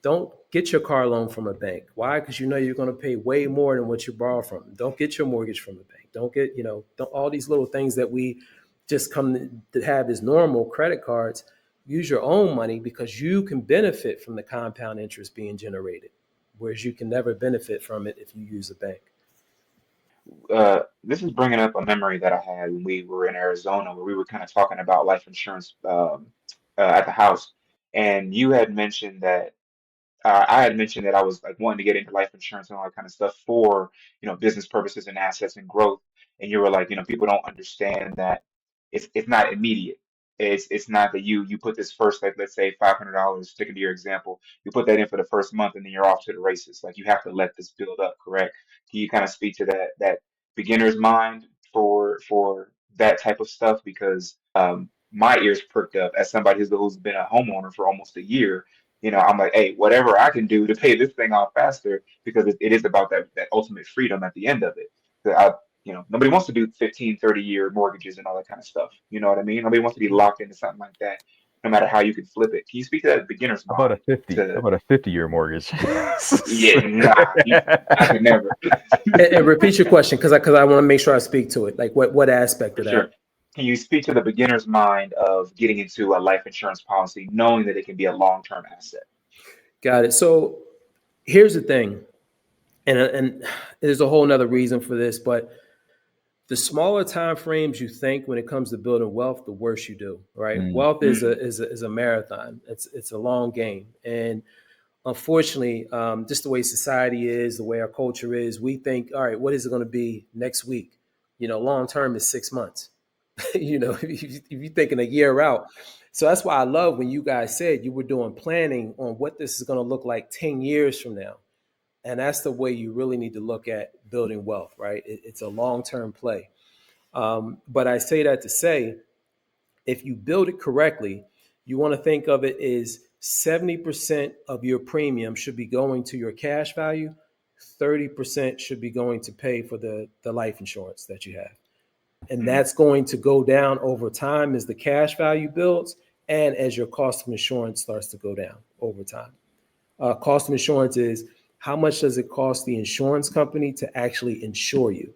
Speaker 1: Don't get your car loan from a bank. Why? Because you're going to pay way more than what you borrow from. Don't get your mortgage from a bank. Don't get, all these little things that we just come to have as normal credit cards. Use your own money because you can benefit from the compound interest being generated, whereas you can never benefit from it if you use a bank.
Speaker 4: This is bringing up a memory that I had when we were in Arizona, where we were kind of talking about life insurance at the house, and you had mentioned that I had mentioned that I was like wanting to get into life insurance and all that kind of stuff for, business purposes and assets and growth. And you were like, people don't understand that it's not immediate. It's not that you put this first, like, let's say $500, sticking to your example, you put that in for the first month and then you're off to the races. Like, you have to let this build up, correct? Can you kind of speak to that beginner's mind for that type of stuff? Because my ears perked up as somebody who's been a homeowner for almost a year. I'm like, hey, whatever I can do to pay this thing off faster, because it is about that ultimate freedom at the end of it. Nobody wants to do 15, 30-year mortgages and all that kind of stuff. You know what I mean? Nobody wants to be locked into something like that, no matter how you can flip it. Can you speak to that beginner's
Speaker 2: How about a
Speaker 4: mind?
Speaker 2: 50? How about a 50-year mortgage?
Speaker 4: Yeah, nah, I could never.
Speaker 1: And repeat your question, because I want to make sure I speak to it. Like what aspect
Speaker 4: For
Speaker 1: of that?
Speaker 4: sure. Can you speak to the beginner's mind of getting into a life insurance policy, knowing that it can be a long-term asset?
Speaker 1: Got it. So here's the thing, and there's a whole nother reason for this, but the smaller time frames you think when it comes to building wealth, the worse you do. Right? Wealth is a marathon. It's a long game, and unfortunately, just the way society is, the way our culture is, we think, all right, what is it going to be next week? Long term is 6 months. If you're thinking a year out. So that's why I love when you guys said you were doing planning on what this is going to look like 10 years from now. And that's the way you really need to look at building wealth, right? It's a long-term play. But I say that to say, if you build it correctly, you want to think of it as 70% of your premium should be going to your cash value. 30% should be going to pay for the life insurance that you have. And that's going to go down over time as the cash value builds and as your cost of insurance starts to go down over time. Cost of insurance is how much does it cost the insurance company to actually insure you,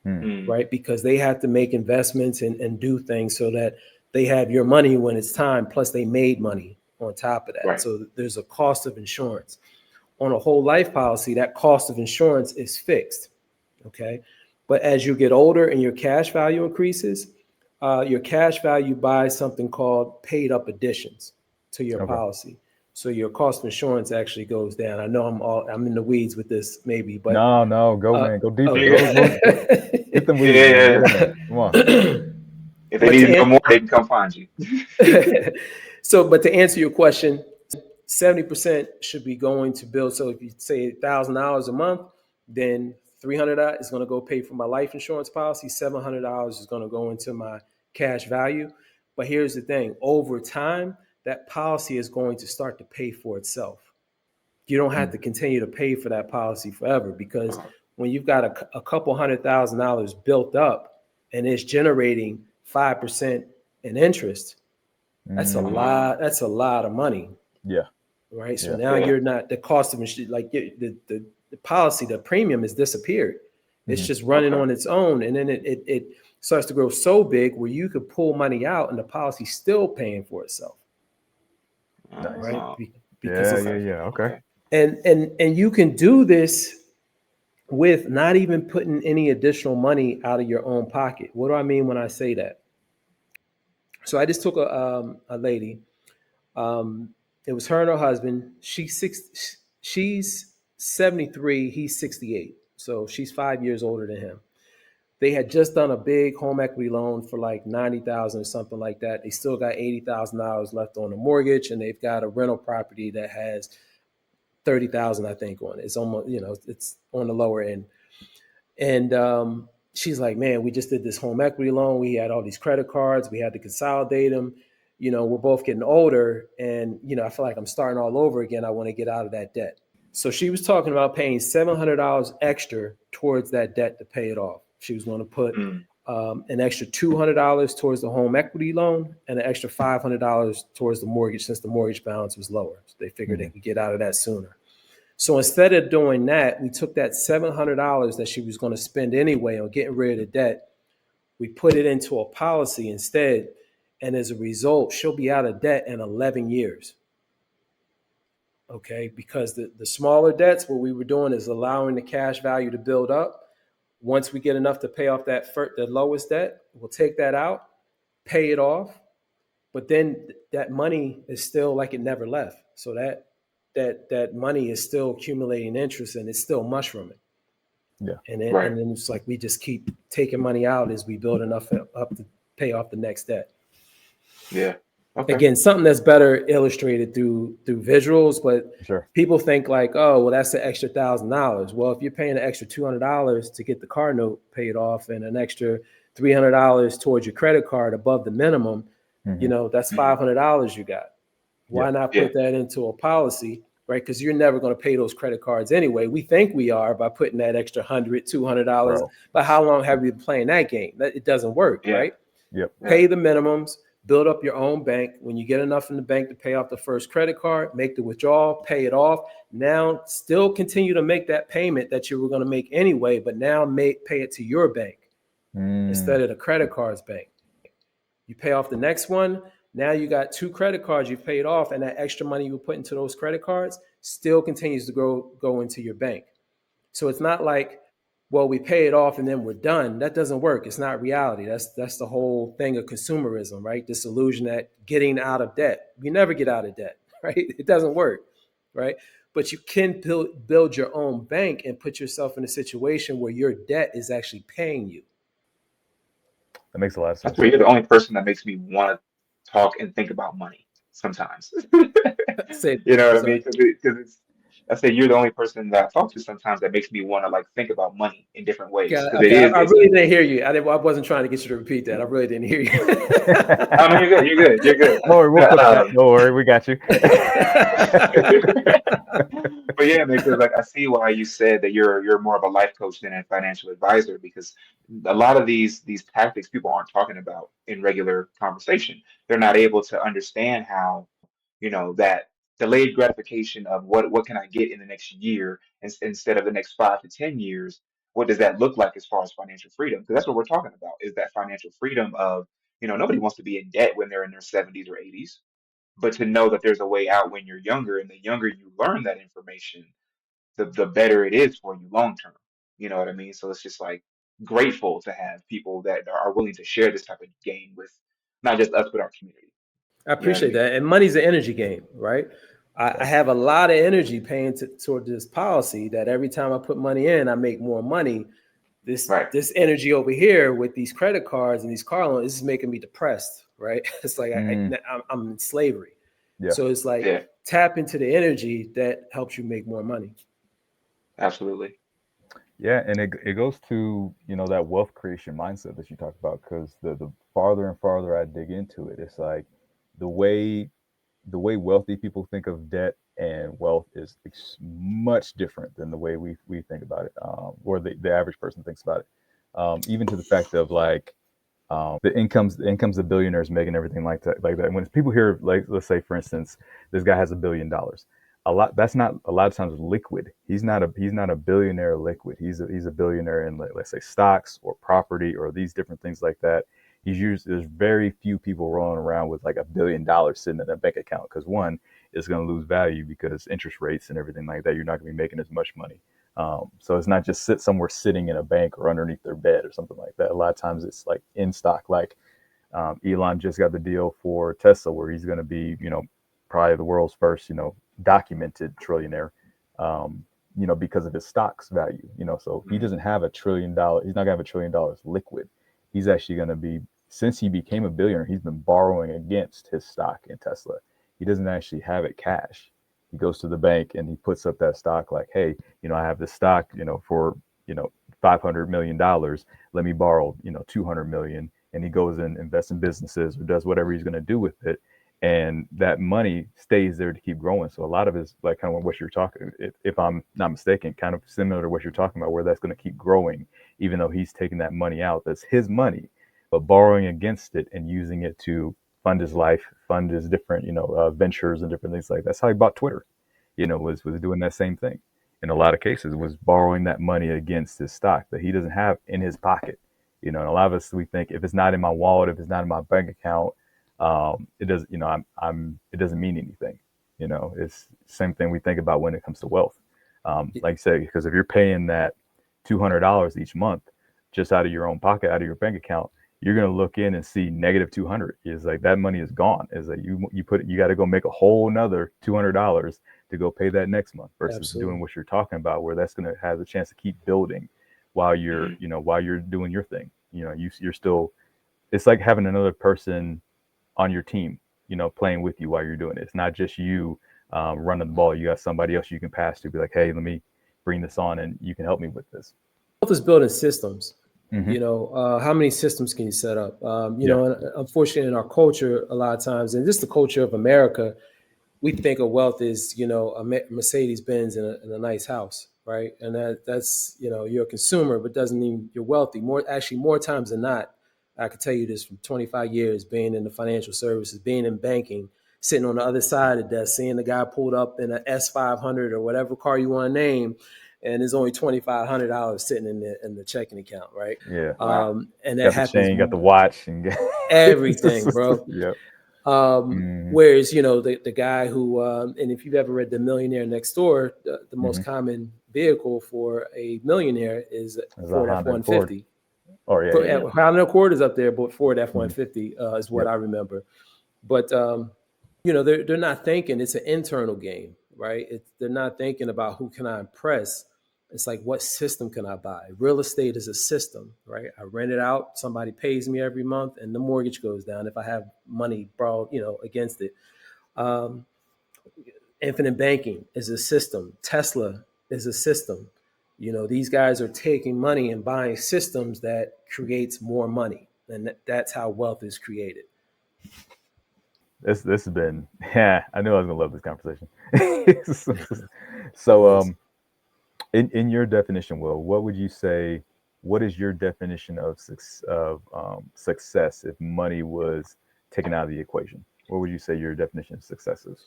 Speaker 1: right? Because they have to make investments and do things so that they have your money when it's time, plus they made money on top of that.
Speaker 4: Right.
Speaker 1: So there's a cost of insurance. On a whole life policy, that cost of insurance is fixed, okay? But as you get older and your cash value increases, your cash value buys something called paid up additions to your policy. So your cost of insurance actually goes down. I know I'm in the weeds with this maybe, but
Speaker 2: no, go man, go deeper.
Speaker 1: Okay.
Speaker 2: Get them weeds.
Speaker 4: Yeah.
Speaker 2: Man. Come on.
Speaker 4: If they need to know more, they can come find you.
Speaker 1: So, but to answer your question, 70% should be going to build. So if you say $1,000 a month, then $300 is going to go pay for my life insurance policy. $700 is going to go into my cash value. But here's the thing: over time, that policy is going to start to pay for itself. You don't have to continue to pay for that policy forever, because when you've got a couple $100,000 built up and it's generating 5% in interest, that's a lot. That's a lot of money.
Speaker 2: Yeah.
Speaker 1: Right. So now you're not, the cost of like the policy, the premium has disappeared. It's just running on its own. And then it starts to grow so big where you could pull money out and the policy's still paying for itself. Right.
Speaker 2: Because okay.
Speaker 1: And you can do this with not even putting any additional money out of your own pocket. What do I mean when I say that? So I just took a lady. It was her and her husband. She's 73. He's 68. So she's 5 years older than him. They had just done a big home equity loan for like $90,000 or something like that. They still got $80,000 left on the mortgage, and they've got a rental property that has $30,000, I think, on it. It's almost, it's on the lower end. And she's like, man, we just did this home equity loan. We had all these credit cards. We had to consolidate them. We're both getting older, and, I feel like I'm starting all over again. I want to get out of that debt. So she was talking about paying $700 extra towards that debt to pay it off. She was going to put an extra $200 towards the home equity loan and an extra $500 towards the mortgage, since the mortgage balance was lower. So they figured they could get out of that sooner. So instead of doing that, we took that $700 that she was going to spend anyway on getting rid of the debt. We put it into a policy instead. And as a result, she'll be out of debt in 11 years. Okay, because the smaller debts, what we were doing is allowing the cash value to build up. Once we get enough to pay off the lowest debt, we'll take that out, pay it off, but then that money is still like it never left. So that money is still accumulating interest and it's still mushrooming.
Speaker 2: Yeah.
Speaker 4: Right.
Speaker 1: And then it's like we just keep taking money out as we build enough up to pay off the next debt.
Speaker 4: Yeah. Okay.
Speaker 1: Again, something that's better illustrated through visuals, but
Speaker 2: Sure.
Speaker 1: people think like, oh, well, that's an extra $1,000. Well, if you're paying an extra $200 to get the car note paid off and an extra $300 towards your credit card above the minimum, that's $500 you got.
Speaker 2: Yeah.
Speaker 1: Why not
Speaker 4: Yeah.
Speaker 1: put that into a policy, right? Because you're never going to pay those credit cards anyway. We think we are by putting that extra $100, $200.
Speaker 2: Bro.
Speaker 1: But how long have we been playing that game? It doesn't work,
Speaker 4: Yeah.
Speaker 1: right?
Speaker 2: Yep.
Speaker 4: Yeah.
Speaker 1: Pay the minimums, build up your own bank. When you get enough in the bank to pay off the first credit card, make the withdrawal, pay it off. Now still continue to make that payment that you were going to make anyway, but now pay it to your bank instead of the credit card's bank. You pay off the next one. Now you got 2 credit cards you've paid off, and that extra money you put into those credit cards still continues to go into your bank. So it's not like, well, we pay it off and then we're done. That doesn't work. It's not reality. That's the whole thing of consumerism, right? This illusion that getting out of debt. You never get out of debt, right? It doesn't work, right? But you can build your own bank and put yourself in a situation where your debt is actually paying you.
Speaker 2: That makes a lot of
Speaker 4: That's
Speaker 2: sense.
Speaker 4: where you're the only person that makes me want to talk and think about money sometimes.
Speaker 1: Say,
Speaker 4: You know
Speaker 1: I'm
Speaker 4: what I mean?
Speaker 1: sorry.
Speaker 4: Because I say you're the only person that I talk to sometimes that makes me want to like think about money in different ways.
Speaker 1: Yeah,
Speaker 4: Because it
Speaker 1: okay.
Speaker 4: is,
Speaker 1: I
Speaker 4: it's,
Speaker 1: really didn't hear you. I wasn't trying to get you to repeat that. I really didn't hear
Speaker 4: oh no, you're good, you're good, you're good.
Speaker 2: Don't worry, we'll
Speaker 4: No,
Speaker 2: clip that. Don't worry, we got you.
Speaker 4: but yeah, man, because like I see why you said that you're more of a life coach than a financial advisor because a lot of these tactics people aren't talking about in regular conversation. They're not able to understand how, that delayed gratification of what can I get in the next year instead of the next 5 to 10 years. What does that look like as far as financial freedom? Because that's what we're talking about is that financial freedom of, nobody wants to be in debt when they're in their 70s or 80s, but to know that there's a way out when you're younger, and the younger you learn that information, the better it is for you long term. You know what I mean? So it's just like grateful to have people that are willing to share this type of game with not just us but our community.
Speaker 1: I
Speaker 4: You know what I
Speaker 1: appreciate
Speaker 4: mean?
Speaker 1: that. And money's an energy game, right? I
Speaker 2: Yep.
Speaker 1: have a lot of energy paying toward this policy that every time I put money in, I make more money. This
Speaker 4: Right.
Speaker 1: this energy over here with these credit cards and these car loans, this is making me depressed, right? It's like
Speaker 2: Mm,
Speaker 1: I'm in slavery.
Speaker 2: yeah.
Speaker 1: So it's like
Speaker 4: Yeah.
Speaker 1: tap into the energy that helps you make more money.
Speaker 4: Absolutely.
Speaker 2: Yeah, and it goes to, that wealth creation mindset that you talked about, because the farther and farther I dig into it, it's like the way the way wealthy people think of debt and wealth is much different than the way we think about it, or the average person thinks about it. Even to the fact of like the incomes of billionaires making everything like that. When people hear, like, let's say for instance, this guy has $1 billion, that's not a lot of times liquid. He's not a billionaire liquid. He's a billionaire in, let's say, stocks or property or these different things like that. There's very few people rolling around with like $1 billion sitting in a bank account, because one, it's going to lose value because interest rates and everything like that. You're not going to be making as much money. So it's not just somewhere sitting in a bank or underneath their bed or something like that. A lot of times it's like in stock. Like Elon just got the deal for Tesla, where he's going to be, probably the world's first, documented trillionaire, because of his stocks value. So he doesn't have $1 trillion. He's not gonna have $1 trillion liquid. He's actually going to be, since he became a billionaire, he's been borrowing against his stock in Tesla. He doesn't actually have it cash. He goes to the bank and he puts up that stock like, hey, I have this stock, for, $500 million. Let me borrow, 200 million. And he goes and invests in businesses or does whatever he's going to do with it. And that money stays there to keep growing. So a lot of it is like kind of what you're talking, if I'm not mistaken, kind of similar to what you're talking about, where that's going to keep growing, even though he's taking that money out. That's his money, but borrowing against it and using it to fund his life, fund his different, ventures and different things like that. That's how he bought Twitter, was doing that same thing. In a lot of cases, was borrowing that money against his stock that he doesn't have in his pocket. And a lot of us, we think, if it's not in my wallet, if it's not in my bank account, it doesn't, it doesn't mean anything. It's the same thing we think about when it comes to wealth. Like I said, because if you're paying that $200 each month just out of your own pocket, out of your bank account, you're going to look in and see negative 200. Is like that money is gone. Is like you got to go make a whole nother $200 to go pay that next month versus doing
Speaker 1: Absolutely.
Speaker 2: what you're talking about, where that's going to have a chance to keep building while you're,
Speaker 4: Mhm.
Speaker 2: while you're doing your thing. You're still, it's like having another person on your team, playing with you while you're doing it. It's not just you running the ball. You got somebody else you can pass to, be like, hey, let me bring this on and you can help me with this.
Speaker 1: Wealth is building systems.
Speaker 2: Mm-hmm.
Speaker 1: How many systems can you set up?
Speaker 2: Yeah.
Speaker 1: And unfortunately, in our culture, a lot of times, and just the culture of America, we think of wealth as a Mercedes Benz in a nice house, right? And that's you're a consumer, but doesn't mean you're wealthy. More times than not, I can tell you this from 25 years being in the financial services, being in banking, sitting on the other side of the desk, seeing the guy pulled up in an S500 or whatever car you want to name, and there's only $2,500 sitting in the checking account, right?
Speaker 2: Yeah.
Speaker 4: Wow.
Speaker 1: And that
Speaker 2: Got the
Speaker 1: happens
Speaker 2: chain, got the watch, and
Speaker 1: everything, bro.
Speaker 2: yep. Mm-hmm.
Speaker 1: Whereas, the guy who, and if you've ever read The Millionaire Next Door, the
Speaker 2: Mm-hmm.
Speaker 1: most common vehicle for a millionaire is
Speaker 2: There's a
Speaker 1: Ford F
Speaker 2: Honda
Speaker 1: one
Speaker 2: Accord.
Speaker 1: fifty.
Speaker 2: Oh yeah.
Speaker 1: Honda Accord is up there, but Ford F one
Speaker 2: Mm-hmm.
Speaker 1: fifty is what
Speaker 2: Yep.
Speaker 1: I remember. But they're not thinking it's an internal game, right? They're not thinking about who can I impress. It's like, what system can I buy? Real estate is a system, right? I rent it out, somebody pays me every month, and the mortgage goes down if I have money borrowed, against it. Um, Infinite banking is a system. Tesla is a system. These guys are taking money and buying systems that creates more money, and that's how wealth is created.
Speaker 2: This has been, yeah. I knew I was gonna love this conversation.
Speaker 1: It
Speaker 2: so
Speaker 1: is.
Speaker 2: in your definition, Will, what would you say? What is your definition of success if money was taken out of the equation? What would you say your definition of success is?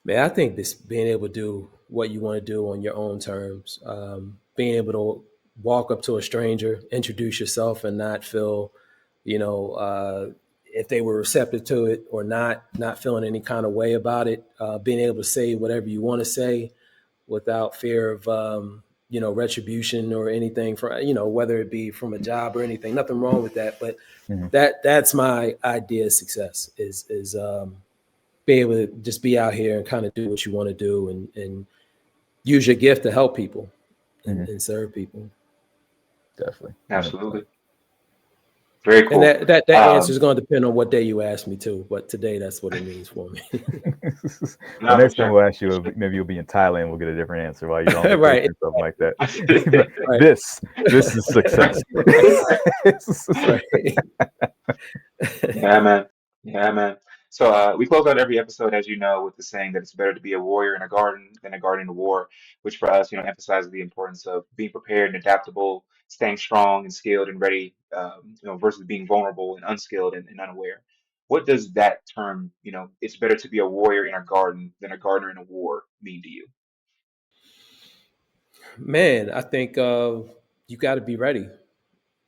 Speaker 1: Man, I think this being able to do what you want to do on your own terms, being able to walk up to a stranger, introduce yourself, and not feel, if they were receptive to it or not feeling any kind of way about it, being able to say whatever you want to say without fear of, retribution or anything from, whether it be from a job or anything. Nothing wrong with that, but
Speaker 2: Mm-hmm.
Speaker 1: that's my idea of success is be able to just be out here and kind of do what you want to do and use your gift to help people
Speaker 2: Mm-hmm.
Speaker 1: and serve people.
Speaker 2: Definitely, 100%.
Speaker 4: Absolutely. Very
Speaker 1: And
Speaker 4: cool.
Speaker 1: that answer is going to depend on what day you ask me to, but today that's what it means for me.
Speaker 2: Well,
Speaker 4: No, for
Speaker 2: next time
Speaker 4: sure.
Speaker 2: we'll ask
Speaker 4: For
Speaker 2: you,
Speaker 4: sure.
Speaker 2: maybe you'll be in Thailand. We'll get a different answer while you're on vacation
Speaker 1: Right,
Speaker 2: or something like that.
Speaker 1: right,
Speaker 2: This is success.
Speaker 1: right.
Speaker 4: Yeah, man. Yeah, man. So we close out every episode, as you know, with the saying that it's better to be a warrior in a garden than a garden in a war, which for us, emphasizes the importance of being prepared and adaptable, staying strong and skilled and ready, versus being vulnerable and unskilled and unaware. What does that term, it's better to be a warrior in a garden than a gardener in a war mean to you?
Speaker 1: Man, I think you got to be ready.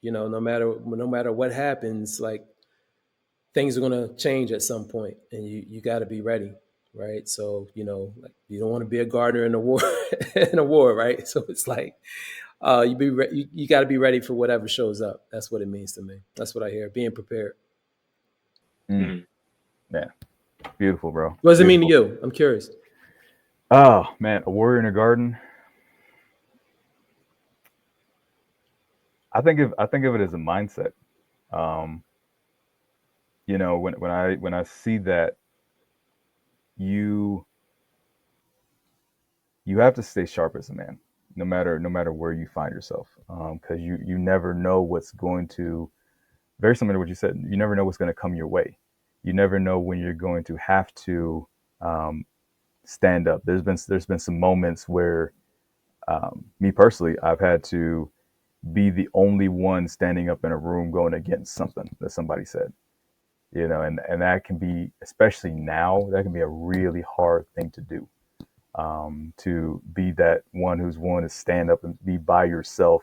Speaker 1: No matter what happens, like things are going to change at some point, and you got to be ready, right? So like, you don't want to be a gardener in a war, in a war, right? So it's like you got to be ready for whatever shows up. That's what it means to me. That's what I hear. Being prepared.
Speaker 2: Mm,
Speaker 4: Mhm.
Speaker 2: man, beautiful, bro.
Speaker 1: What does it mean to
Speaker 2: Beautiful.
Speaker 1: you? I'm curious.
Speaker 2: Oh man, a warrior in a garden. I think of it as a mindset. Um, when I see that you you have to stay sharp as a man, no matter where you find yourself, because you never know what's going to. Very similar to what you said. You never know what's going to come your way. You never know when you're going to have to um, stand up. There's been some moments where me personally, I've had to be the only one standing up in a room going against something that somebody said. And that can be, especially now, that can be a really hard thing to do. To be that one who's willing to stand up and be by yourself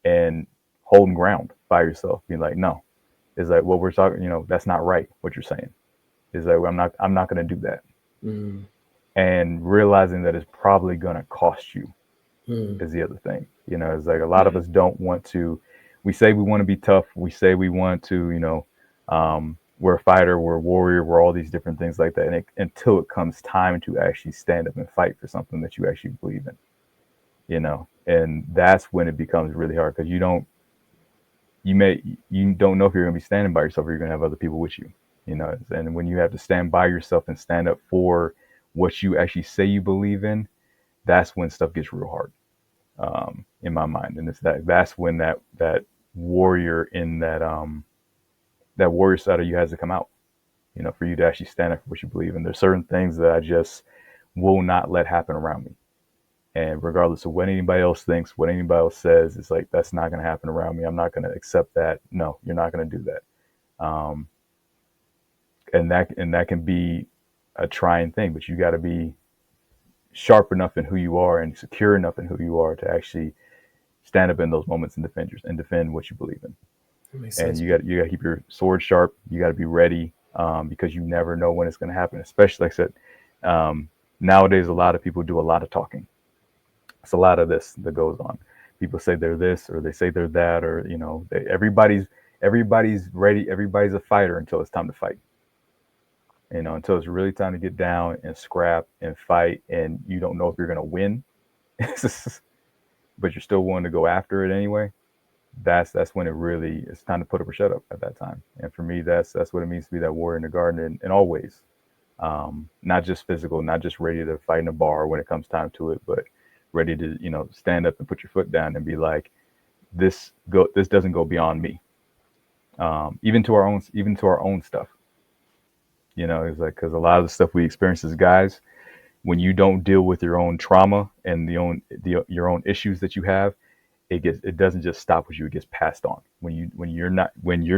Speaker 2: and holding ground by yourself, being like, no, it's like what we're talking, that's not right. What you're saying is like, I'm not going to do that.
Speaker 1: Mm,
Speaker 2: And realizing that it's probably going to cost you
Speaker 1: mm,
Speaker 2: is the other thing. It's like a lot of
Speaker 4: Mhm.
Speaker 2: us don't want to. we say we want to be tough. We say we want to, we're a fighter, we're a warrior, we're all these different things like that. And until it comes time to actually stand up and fight for something that you actually believe in, and that's when it becomes really hard because you don't know if you're going to be standing by yourself or you're going to have other people with you, and when you have to stand by yourself and stand up for what you actually say you believe in, that's when stuff gets real hard, in my mind. And that's when that warrior in that warrior side of you has to come out, for you to actually stand up for what you believe in. There's certain things that I just will not let happen around me. And regardless of what anybody else thinks, what anybody else says, it's like, that's not going to happen around me. I'm not going to accept that. No, you're not going to do that. And that can be a trying thing, but you got to be sharp enough in who you are and secure enough in who you are to actually stand up in those moments and defend what you believe in.
Speaker 1: That makes
Speaker 2: And
Speaker 1: sense.
Speaker 2: you got to keep your sword sharp. You got to be ready, because you never know when it's going to happen. Especially, like I said, nowadays a lot of people do a lot of talking. It's a lot of this that goes on. People say they're this or they say they're that, or everybody's ready. Everybody's a fighter until it's time to fight. Until it's really time to get down and scrap and fight, and you don't know if you're going to win, but you're still willing to go after it anyway. That's when it really it's time to put up or shut up at that time. And for me, that's what it means to be that warrior in the garden, and always, not just physical, not just ready to fight in a bar when it comes time to it, but ready to stand up and put your foot down and be like, this doesn't go beyond me. Even to our own stuff. It's like, because a lot of the stuff we experience as guys, when you don't deal with your own trauma and your own issues that you have, it doesn't just stop with you, it gets passed on. When you're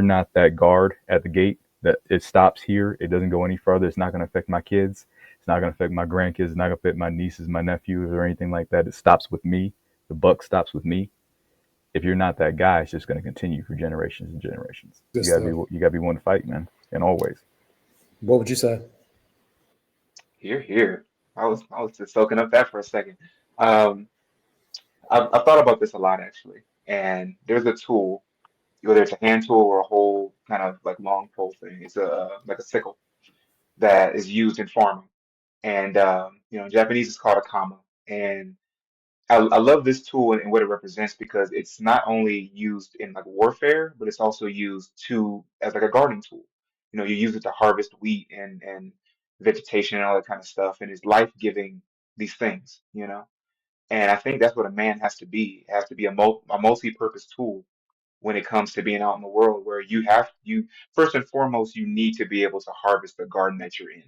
Speaker 2: not that guard at the gate, that it stops here, it doesn't go any further. It's not going to affect my kids, it's not going to affect my grandkids, it's not going to affect my nieces, my nephews, or anything like that. It stops with me. The buck stops with me. If you're not that guy, it's just going to continue for generations and generations.
Speaker 1: Good stuff.
Speaker 2: You gotta be willing to fight, man, and always.
Speaker 1: What would you say?
Speaker 4: Here, here. I was just soaking up that for a second. Um, I've thought about this a lot actually, and there's a tool, whether it's a hand tool or a whole kind of like long pole thing. It's like a sickle that is used in farming, and in Japanese it's called a kama. And I love this tool and what it represents because it's not only used in like warfare, but it's also used to as like a gardening tool. You use it to harvest wheat and vegetation and all that kind of stuff, and it's life-giving these things. And I think that's what a man has to be. It has to be a multi-purpose tool when it comes to being out in the world, where you first and foremost you need to be able to harvest the garden that you're in.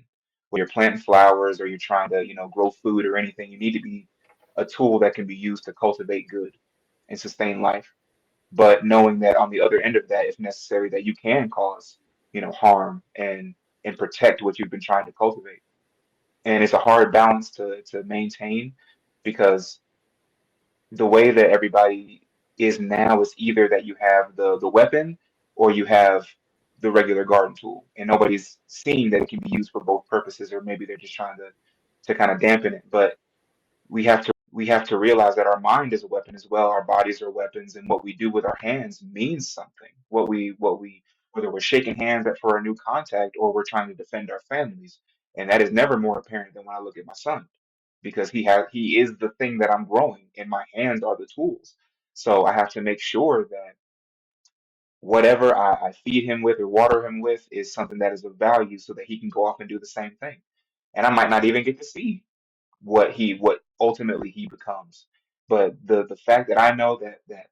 Speaker 4: When you're planting flowers or you're trying to grow food or anything, you need to be a tool that can be used to cultivate good and sustain life. But knowing that on the other end of that, if necessary, that you can cause harm and protect what you've been trying to cultivate. And it's a hard balance to maintain because the way that everybody is now is either that you have the weapon or you have the regular garden tool, and nobody's seeing that it can be used for both purposes, or maybe they're just trying to kind of dampen it. But we have to realize that our mind is a weapon as well. Our bodies are weapons, and what we do with our hands means something. What we whether we're shaking hands for a new contact or we're trying to defend our families, and that is never more apparent than when I look at my son, because he is the thing that I'm growing, and my hands are the tools. So I have to make sure that whatever I feed him with or water him with is something that is of value, so that he can go off and do the same thing. And I might not even get to see what ultimately he becomes. But the fact that I know that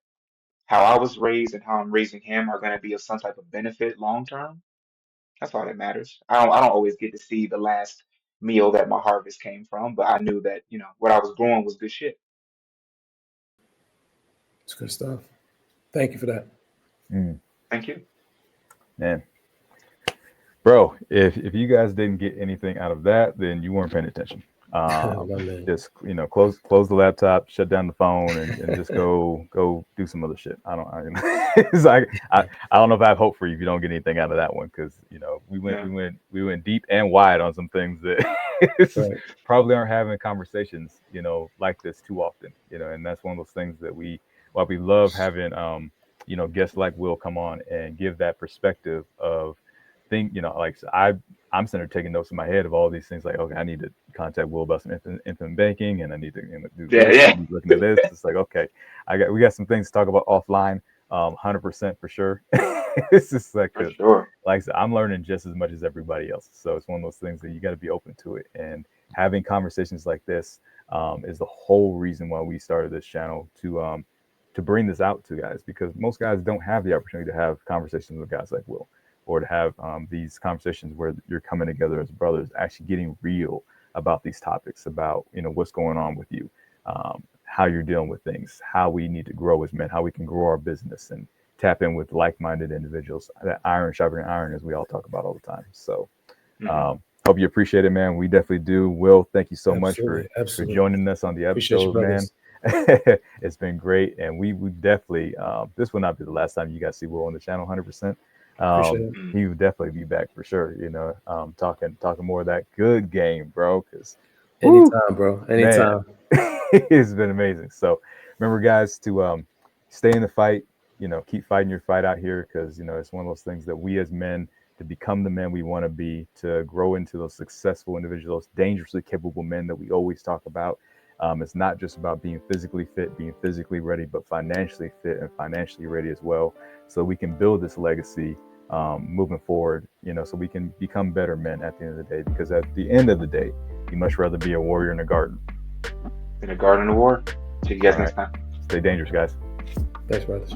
Speaker 4: how I was raised and how I'm raising him are going to be of some type of benefit long term, that's all that matters. I don't always get to see the last meal that my harvest came from, but I knew that what I was growing was good shit.
Speaker 1: It's good stuff. Thank you for that.
Speaker 2: Mm,
Speaker 4: Thank you.
Speaker 2: man, bro, if you guys didn't get anything out of that, then you weren't paying attention.
Speaker 1: My man.
Speaker 2: Just close the laptop, shut down the phone, and just go do some other shit. It's like I don't know if I have hope for you if you don't get anything out of that one, because we went
Speaker 4: Yeah.
Speaker 2: we went we went deep and wide on some things that
Speaker 1: Right.
Speaker 2: probably aren't having conversations like this too often. And that's one of those things that while we love having guests like Will come on and give that perspective of like I'm sitting there taking notes in my head of all these things. Like, okay, I need to contact Will about some infant banking, and I need to do
Speaker 4: Yeah,
Speaker 2: this.
Speaker 4: yeah,
Speaker 2: Looking at this, it's like, okay, we got some things to talk about offline. 100% for sure. It's just like,
Speaker 4: for sure.
Speaker 2: like I said, I'm learning just as much as everybody else. So it's one of those things that you got to be open to it. And having conversations like this is the whole reason why we started this channel to bring this out to guys, because most guys don't have the opportunity to have conversations with guys like Will, or to have these conversations where you're coming together as brothers, actually getting real about these topics, about what's going on with you, how you're dealing with things, how we need to grow as men, how we can grow our business, and tap in with like-minded individuals. That iron sharpening iron, as we all talk about all the time. So hope you appreciate it, man. We definitely do. Will, thank you so much for joining us on the episode, man. It's been great, and we definitely this will not be the last time you guys see Will on the channel. 100%. He would definitely be back for sure. Talking more of that good game, bro. Because
Speaker 1: anytime, bro. Anytime.
Speaker 2: It's been amazing. So remember, guys, to stay in the fight. Keep fighting your fight out here, because it's one of those things that we as men, to become the men we want to be, to grow into those successful individuals, dangerously capable men that we always talk about. It's not just about being physically fit, being physically ready, but financially fit and financially ready as well, so we can build this legacy moving forward, so we can become better men at the end of the day. Because at the end of the day, you much rather be a warrior in a garden.
Speaker 4: In a garden of war. See you guys next time.
Speaker 2: Stay dangerous, guys.
Speaker 1: Thanks, brothers.